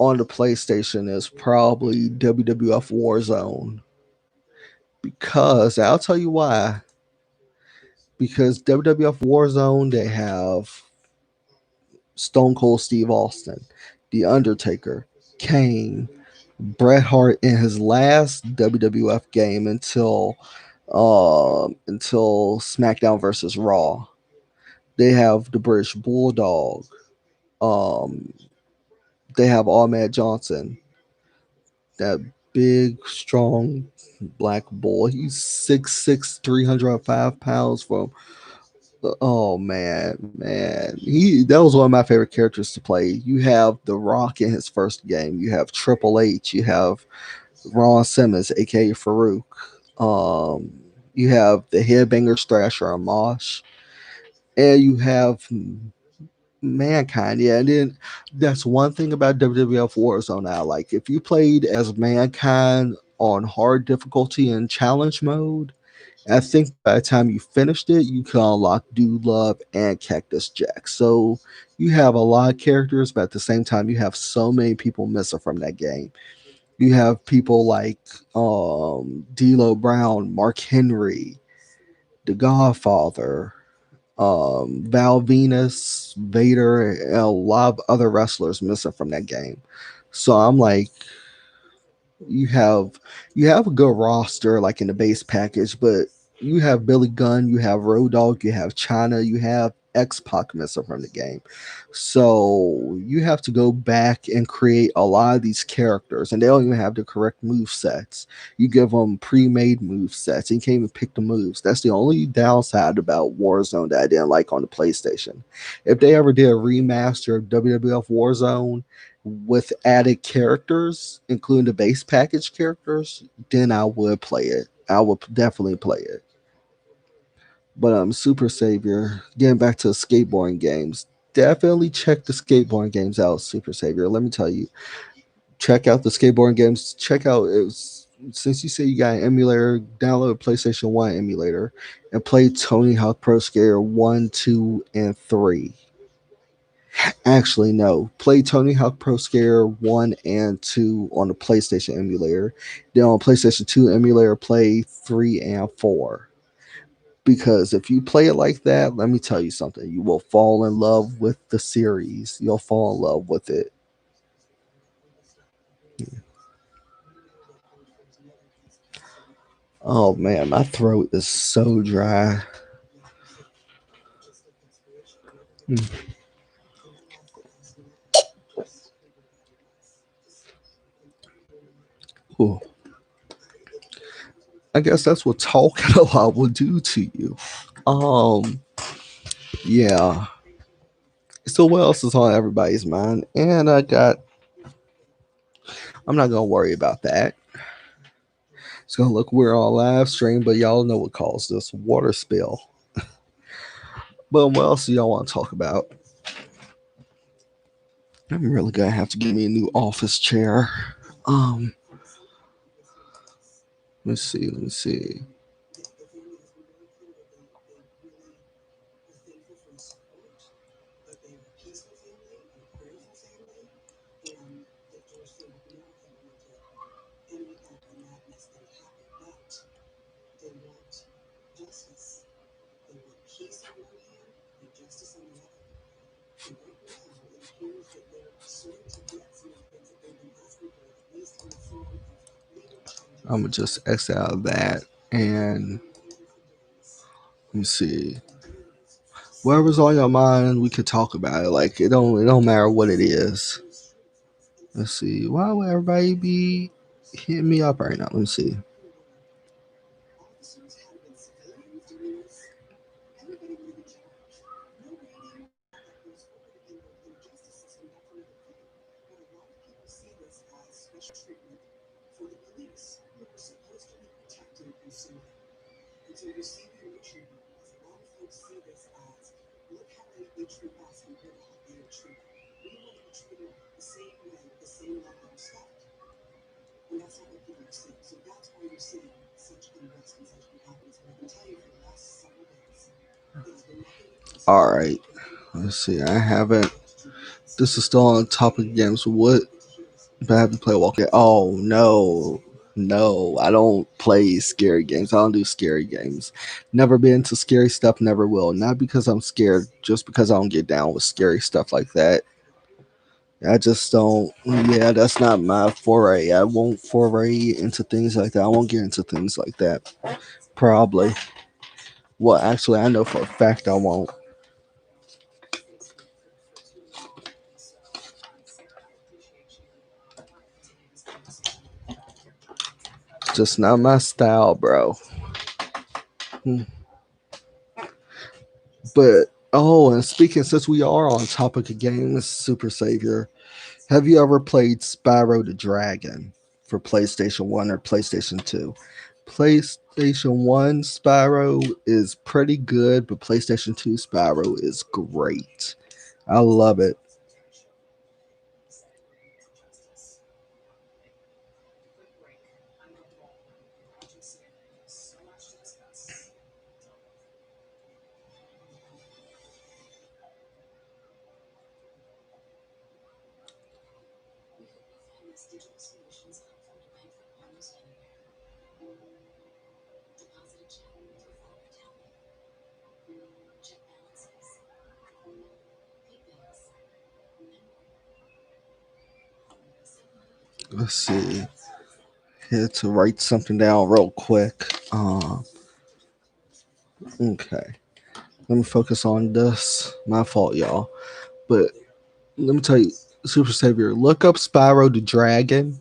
on the PlayStation is probably WWF Warzone, because I'll tell you why. Because WWF Warzone, they have Stone Cold Steve Austin, The Undertaker, Kane, Bret Hart in his last WWF game until SmackDown versus Raw. They have the British Bulldog. Um, they have Ahmed Johnson, that big, strong black bull. He's 6'6", 305 pounds. From oh man, he that was one of my favorite characters to play. You have The Rock in his first game. You have Triple H. You have Ron Simmons, aka Farouk. You have the Headbangers Thrasher and Mosh, and you have Mankind. Yeah, and then that's one thing about WWF Warzone I like. If you played as Mankind on hard difficulty and challenge mode, I think by the time you finished it, you can unlock Dude Love and Cactus Jack. So you have a lot of characters, but at the same time, you have so many people missing from that game. You have people like D'Lo Brown, Mark Henry, The Godfather, Val Venus, Vader, and a lot of other wrestlers missing from that game. So I'm like, you have you have a good roster like in the base package, but you have Billy Gunn, you have Road Dogg, you have China, you have X Pac missing from the game. So you have to go back and create a lot of these characters, and they don't even have the correct move sets. You give them pre-made move sets, and you can't even pick the moves. That's the only downside about Warzone that I didn't like on the PlayStation. If they ever did a remaster of WWF Warzone with added characters, including the base package characters, then I would play it. I would definitely play it. But Super Savior, getting back to skateboarding games, definitely check the skateboarding games out, Super Savior. Let me tell you, check out the skateboarding games. Check out it was, since you say you got an emulator, download a PlayStation 1 emulator and play Tony Hawk Pro Skater 1, 2, and 3. Actually, no. Play Tony Hawk Pro Skater 1 and 2 on the PlayStation emulator. Then on PlayStation 2 emulator, play 3 and 4. Because if you play it like that, let me tell you something. You will fall in love with the series. You'll fall in love with it. Oh man, my throat is so dry. Mm. Ooh. I guess that's what talking a lot will do to you. Um, yeah. So what else is on everybody's mind? And I'm not gonna worry about that. It's gonna look weird on live stream, but y'all know what caused this water spill. But what else do y'all want to talk about? I'm really gonna have to get me a new office chair. Um, let's see, let me see. I'm gonna just exit out of that and let me see. Whatever's on your mind, we could talk about it. Like it don't matter what it is. Let's see. Why would everybody be hitting me up right now? Let me see. All right. Let's see. I haven't. This is still on topic games. What? But I haven't played Walking. Oh no, no! I don't play scary games. I don't do scary games. Never been into scary stuff. Never will. Not because I'm scared. Just because I don't get down with scary stuff like that. I just don't. Yeah, that's not my foray. I won't foray into things like that. I won't get into things like that. Probably. Well, actually, I know for a fact I won't. Just not my style, bro. Hmm. But oh, and speaking since we are on topic of games, Super Savior, have you ever played Spyro the Dragon for PlayStation 1 or PlayStation 2? PlayStation 1 Spyro is pretty good, but PlayStation 2 Spyro is great. I love it. Let's see. Here to write something down real quick. Okay. Let me focus on this. My fault, y'all. But let me tell you, Super Savior, look up Spyro the Dragon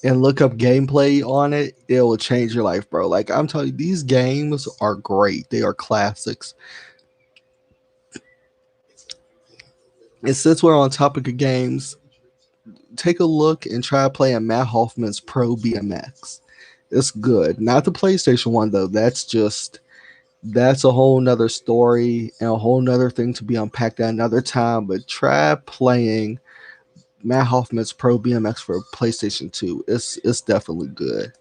and look up gameplay on it. It will change your life, bro. Like I'm telling you, these games are great. They are classics. And since we're on topic of games, take a look and try playing Matt Hoffman's Pro BMX. It's good. Not the PlayStation one though. That's a whole nother story and a whole nother thing to be unpacked at another time. But try playing Matt Hoffman's Pro BMX for PlayStation 2. It's definitely good.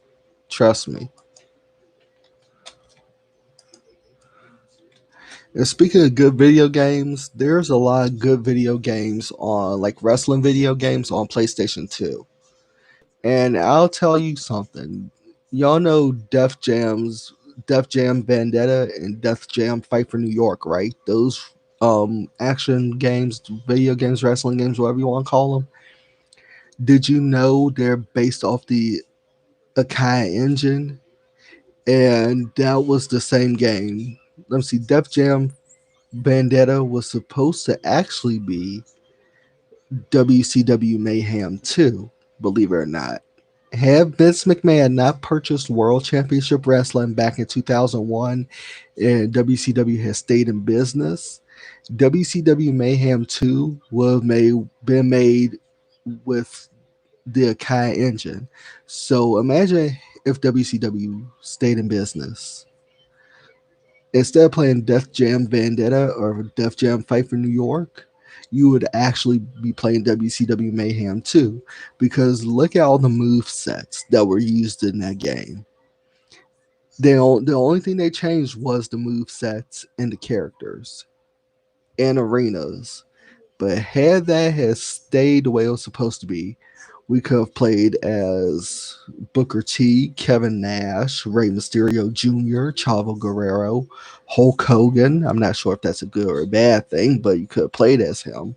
Trust me. And speaking of good video games, there's a lot of good video games on like wrestling video games on PlayStation 2. And I'll tell you something. Y'all know Def Jam Vendetta and Def Jam Fight for New York, right? Those action games, video games, wrestling games, whatever you want to call them. Did you know they're based off the Akai engine? And that was the same game. Let me see. Def Jam Vendetta was supposed to actually be WCW Mayhem 2, believe it or not. Had Vince McMahon not purchased World Championship Wrestling back in 2001 and WCW has stayed in business, WCW Mayhem 2 would have been made with the Akai engine. So imagine if WCW stayed in business. Instead of playing Def Jam Vendetta or Def Jam Fight for New York, you would actually be playing WCW Mayhem 2 because look at all the move sets that were used in that game. The only thing they changed was the move sets and the characters and arenas. But had that has stayed the way it was supposed to be, we could have played as Booker T, Kevin Nash, Rey Mysterio Jr., Chavo Guerrero, Hulk Hogan. I'm not sure if that's a good or a bad thing, but you could have played as him.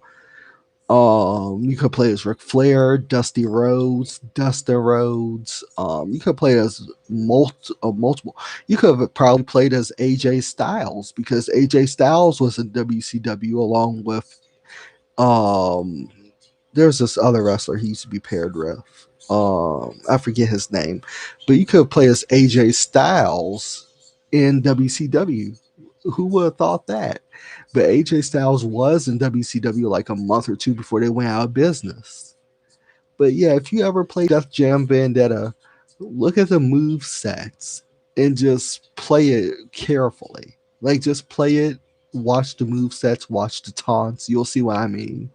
You could play as Ric Flair, Dusty Rhodes, Dustin Rhodes. You could play as multiple. You could have probably played as AJ Styles because AJ Styles was in WCW along with um there's this other wrestler he used to be paired with. I forget his name, but you could play as AJ Styles in WCW. Who would have thought that? But AJ Styles was in WCW like a month or two before they went out of business. But yeah, if you ever play Def Jam Vendetta, look at the move sets and just play it carefully. Like just play it, watch the move sets, watch the taunts. You'll see what I mean.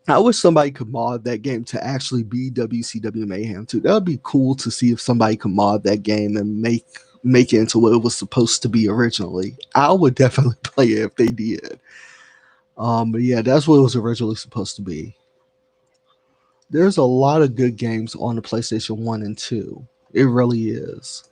I wish somebody could mod that game to actually be WCW Mayhem too. That would be cool to see if somebody could mod that game and make it into what it was supposed to be originally. I would definitely play it if they did. But yeah, that's what it was originally supposed to be. There's a lot of good games on the PlayStation 1 and 2. It really is.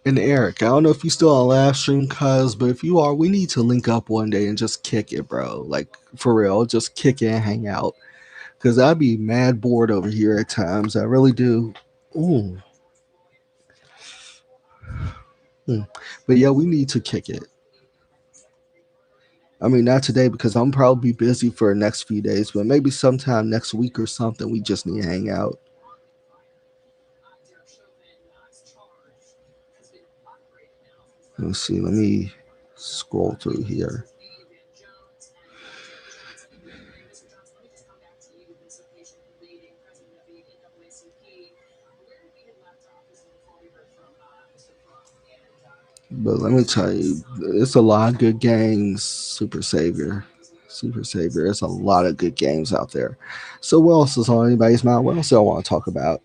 And Eric, I don't know if you're still on live stream, cuz, but if you are, we need to link up one day and just kick it, bro. Like for real, just kick it and hang out. Cause I'd be mad bored over here at times. I really do. Ooh. Hmm. But yeah, we need to kick it. I mean, not today because I'm probably busy for the next few days, but maybe sometime next week or something. We just need to hang out. Let's see. Let me scroll through here. But let me tell you, it's a lot of good games. Super Savior. It's a lot of good games out there. So what else is on anybody's mind? What else do I want to talk about?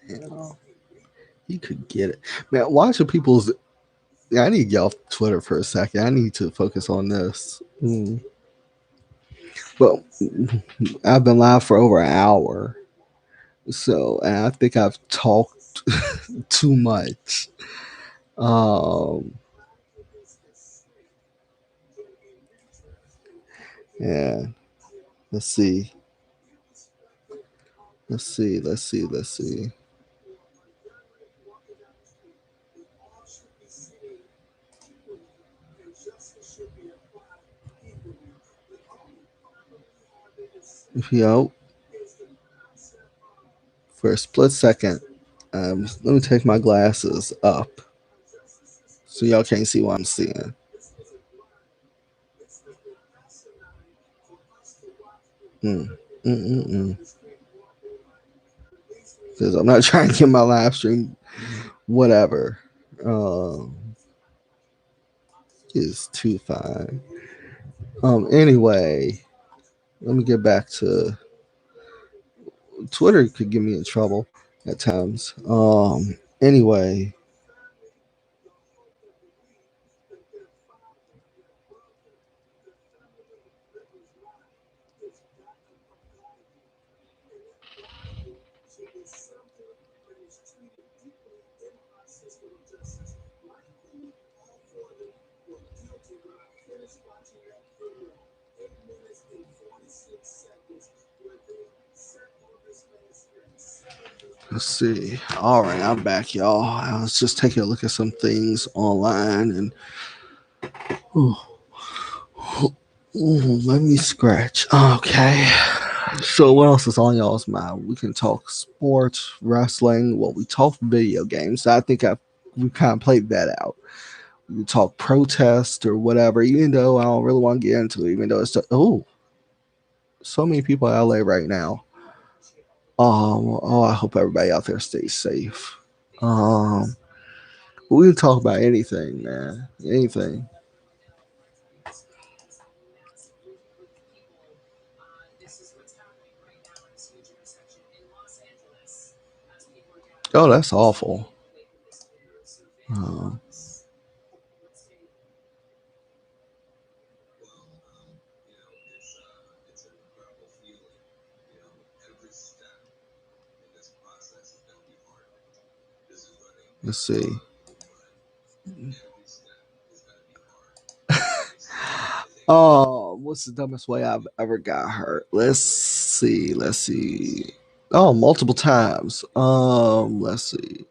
Yeah, you could get it, man. Watching people's. Yeah, I need to get off Twitter for a second. I need to focus on this. But I've been live for over an hour, so and I think I've talked too much. Um, yeah. Let's see. Let's see. Let's see. Let's see. Yo, for a split second, let me take my glasses up so y'all can't see what I'm seeing. Mm, because I'm not trying to get my live stream whatever. Um, is too fine. Anyway, let me get back to Twitter. Could get me in trouble at times. Anyway, let's see. All right, I'm back, y'all. I was just taking a look at some things online and ooh, let me scratch. Okay. So what else is on y'all's mind? We can talk sports, wrestling. Well, we talked video games. I think we kind of played that out. We can talk protest or whatever. Even though I don't really want to get into it. Even though it's so many people in LA right now. Oh, I hope everybody out there stays safe. Um, we can talk about anything, man. Anything. Oh, that's awful. Um, let's see. Oh, what's the dumbest way I've ever got hurt? Let's see. Let's see. Oh, multiple times. Let's see.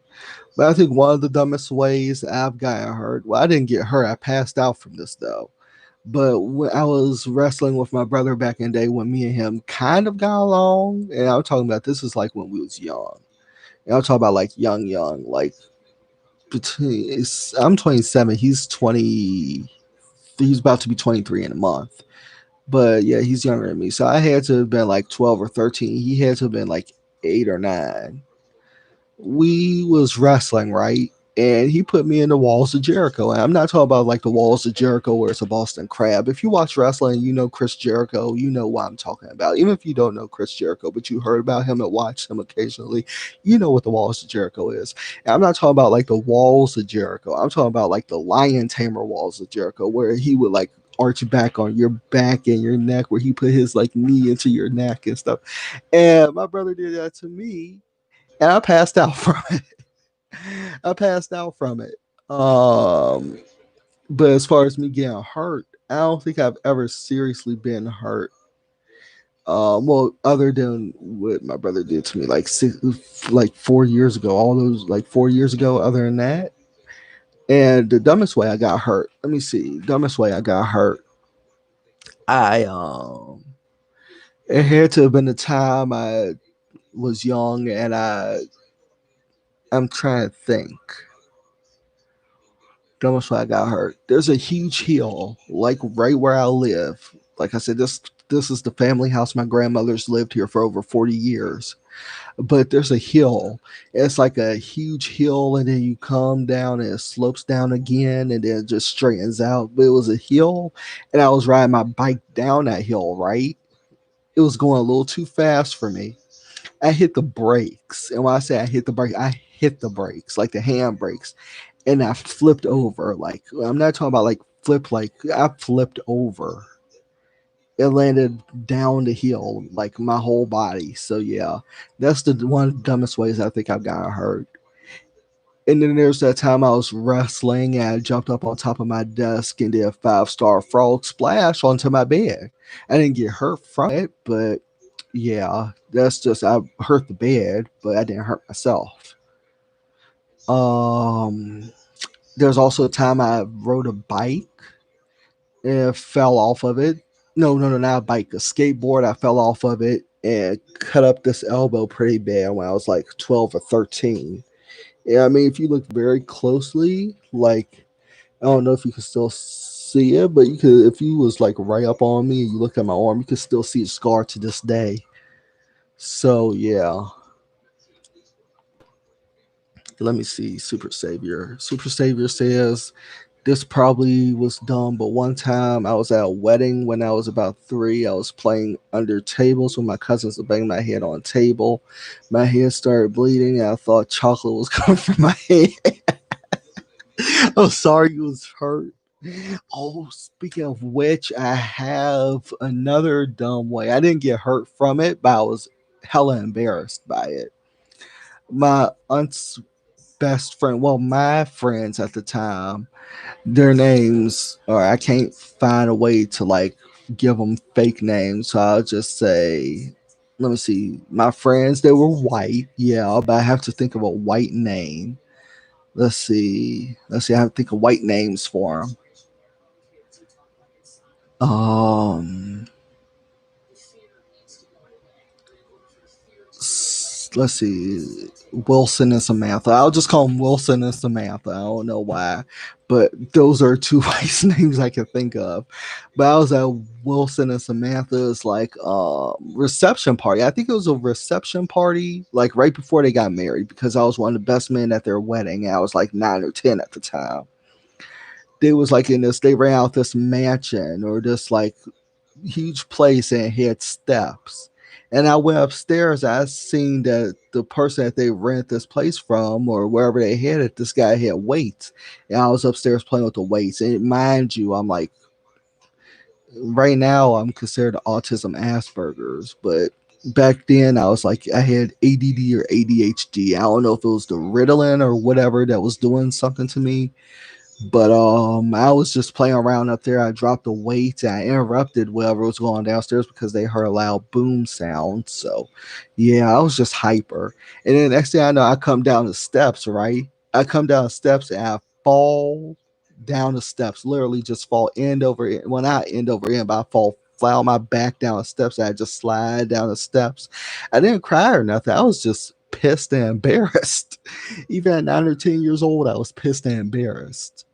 But I think one of the dumbest ways I've gotten hurt. Well, I didn't get hurt. I passed out from this though. But when I was wrestling with my brother back in the day, when me and him kind of got along, and I'm talking about this is like when we was young. And I'm talking about like young, like I'm 27. He's 20. He's about to be 23 in a month. But yeah, he's younger than me. So I had to have been like 12 or 13. He had to have been like 8 or 9. We was wrestling, right? And he put me in the walls of Jericho. And I'm not talking about like the walls of Jericho where it's a Boston crab. If you watch wrestling, you know Chris Jericho, you know what I'm talking about. Even if you don't know Chris Jericho, but you heard about him and watched him occasionally, you know what the walls of Jericho is. And I'm not talking about like the walls of Jericho. I'm talking about like the lion tamer walls of Jericho, where he would like arch back on your back and your neck, where he put his like knee into your neck and stuff. And my brother did that to me, and I passed out from it. I passed out from it. Um, but as far as me getting hurt, I don't think I've ever seriously been hurt. Well, other than what my brother did to me like 4 years ago, all those like 4 years ago. Other than that, And the dumbest way I got hurt. Let me see. Dumbest way I got hurt. I It had to have been the time I was young, and I'm trying to think. Dumbest way I got hurt. There's a huge hill, like right where I live. Like I said, this is the family house. My grandmother's lived here for over 40 years. But there's a hill. It's like a huge hill, and then you come down and it slopes down again, and then it just straightens out. But it was a hill, and I was riding my bike down that hill, right? It was going a little too fast for me. I hit the brakes. And when I say I hit the brake, I hit the brakes, like the hand brakes. And I flipped over. Like, I'm not talking about like flip, like I flipped over. It landed down the hill, like my whole body. So yeah, that's the one of the dumbest ways I think I've gotten hurt. And then there's that time I was wrestling and I jumped up on top of my desk and did a 5-star frog splash onto my bed. I didn't get hurt from it, but yeah, that's just I hurt the bed, but I didn't hurt myself. Um, there's also a time I rode a bike and fell off of it. No, not a bike, a skateboard. I fell off of it and cut up this elbow pretty bad when I was like 12 or 13. Yeah, I mean, if you look very closely, like I don't know if you can still see it, but you could if you was like right up on me and you look at my arm, you could still see a scar to this day. So yeah, let me see. Super Savior. Super Savior says this probably was dumb, but one time I was at a wedding when I was about 3. I was playing under tables when my cousins were banging my head on a table. My head started bleeding, and I thought chocolate was coming from my head. I'm sorry you was hurt. Oh, speaking of which, I have another dumb way. I didn't get hurt from it, but I was hella embarrassed by it. My aunt's best friend, well, my friends at the time, their names, or I can't find a way to like give them fake names, so I'll just say, let me see, my friends, they were white, yeah, but I have to think of a white name. Let's see, I have to think of white names for them. Um, let's see, Wilson and Samantha. I'll just call them Wilson and Samantha. I don't know why, but those are two nice names I can think of. But I was at Wilson and Samantha's like reception party. I think it was a reception party like right before they got married because I was one of the best men at their wedding. And I was like 9 or 10 at the time. They was like in this. They ran out this mansion or this like huge place and it had steps. And I went upstairs. I seen that the person that they rent this place from or wherever they had it, this guy had weights. And I was upstairs playing with the weights. And mind you, I'm like, right now I'm considered autism Asperger's, but back then I was like, I had ADD or ADHD. I don't know if it was the Ritalin or whatever that was doing something to me, but I was just playing around up there. I dropped the weight. I interrupted whatever was going downstairs because they heard a loud boom sound. So, yeah, I was just hyper. And then next thing I know, I come down the steps. Right, I come down the steps and I fall down the steps. Literally, just fall end over end. Well, not end over end, but I fall flat on my back down the steps. I just slide down the steps. I didn't cry or nothing. I was just pissed and embarrassed. Even at 9 or 10 years old, I was pissed and embarrassed.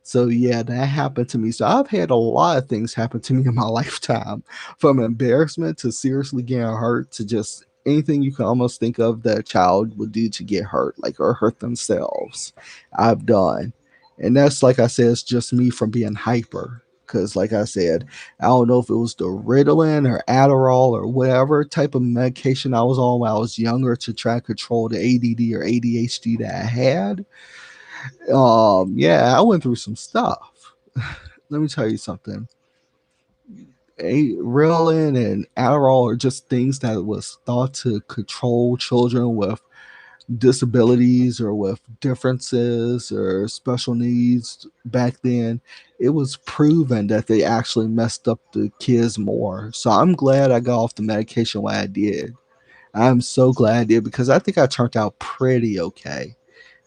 So yeah, that happened to me. So I've had a lot of things happen to me in my lifetime, from embarrassment to seriously getting hurt to just anything you can almost think of that a child would do to get hurt, like or hurt themselves. I've done, and that's like I said, it's just me from being hyper. Because, like I said, I don't know if it was the Ritalin or Adderall or whatever type of medication I was on when I was younger to try to control the ADD or ADHD that I had. Yeah, I went through some stuff. Let me tell you something. Ritalin and Adderall are just things that was thought to control children with disabilities or with differences or special needs back then. It was proven that they actually messed up the kids more. So I'm glad I got off the medication when I did. I'm so glad I did because I think I turned out pretty okay.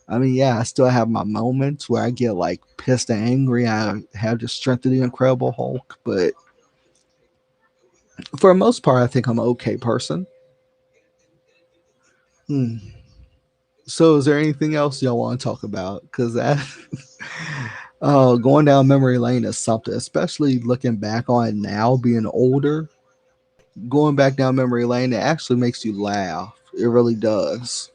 I mean, yeah, I still have my moments where I get like pissed and angry. I have the strength of the Incredible Hulk, but for the most part, I think I'm an okay person. Hmm. So, is there anything else y'all want to talk about? Because that, going down memory lane is something, especially looking back on it now, being older. Going back down memory lane, it actually makes you laugh. It really does.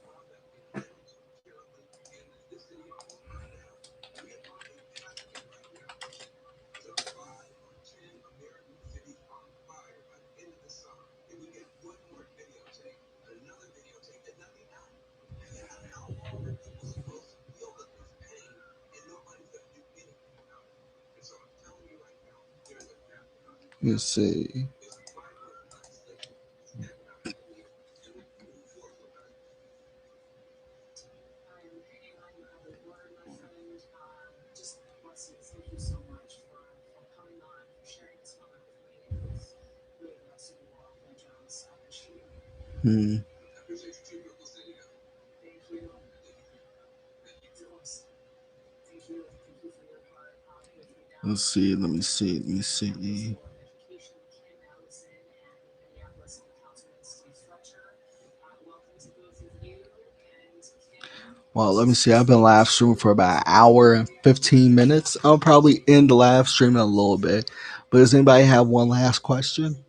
Let's see. Hmm. Let's see. Let me see. Let me see. Well, let me see. I've been live streaming for about an hour and 15 minutes. I'll probably end the live stream in a little bit. But does anybody have one last question?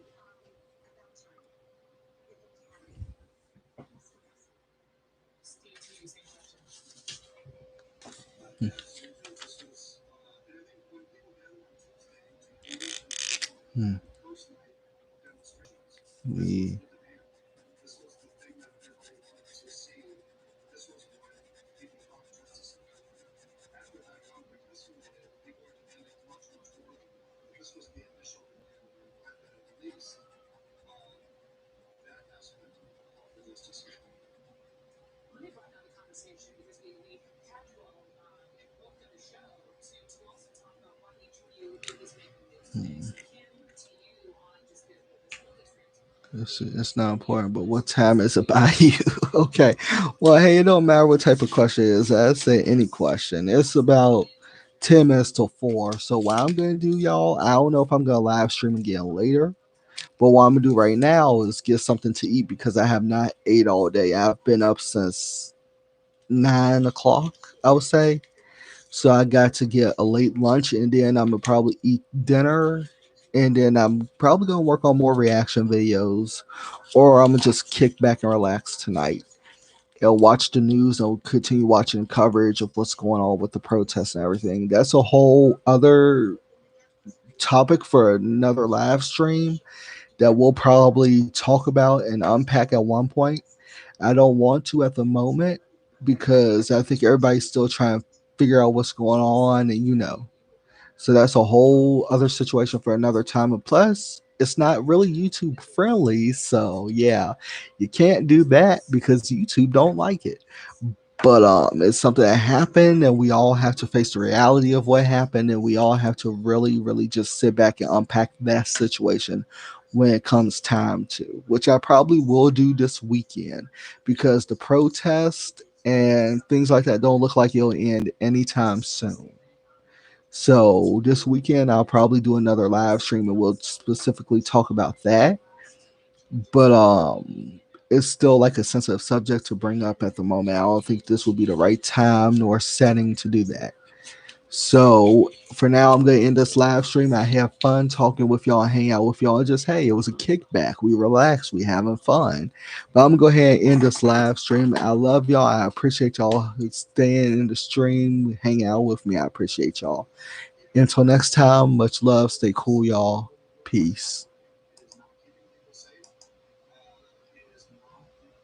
Hmm. Me. Hmm. Let's see. It's not important, but what time is it by you? Okay. Well, hey, it don't matter what type of question it is. I say any question. It's about 10 minutes till 4. So what I'm gonna do, y'all, I don't know if I'm gonna live stream again later. But what I'm gonna do right now is get something to eat because I have not ate all day. I've been up since 9 o'clock, I would say. So I got to get a late lunch and then I'm gonna probably eat dinner and then I'm probably gonna work on more reaction videos or I'm gonna just kick back and relax tonight. I'll watch the news and I'll continue watching coverage of what's going on with the protests and everything. That's a whole other topic for another live stream that we'll probably talk about and unpack at one point. I don't want to at the moment because I think everybody's still trying to figure out what's going on and So that's a whole other situation for another time. And plus, it's not really YouTube friendly. So yeah, you can't do that because YouTube don't like it. But it's something that happened, and we all have to face the reality of what happened, and we all have to really, really just sit back and unpack that situation when it comes time to, which I probably will do this weekend because the protest and things like that don't look like it'll end anytime soon. So this weekend I'll probably do another live stream and we'll specifically talk about that. But it's still like a sensitive subject to bring up at the moment. I don't think this will be the right time nor setting to do that. So for now, I'm gonna end this live stream. I have fun talking with y'all, hang out with y'all. Just hey, it was a kickback. We relaxed, we having fun. But I'm gonna go ahead and end this live stream. I love y'all. I appreciate y'all staying in the stream, hang out with me. I appreciate y'all. Until next time, much love. Stay cool, y'all. Peace.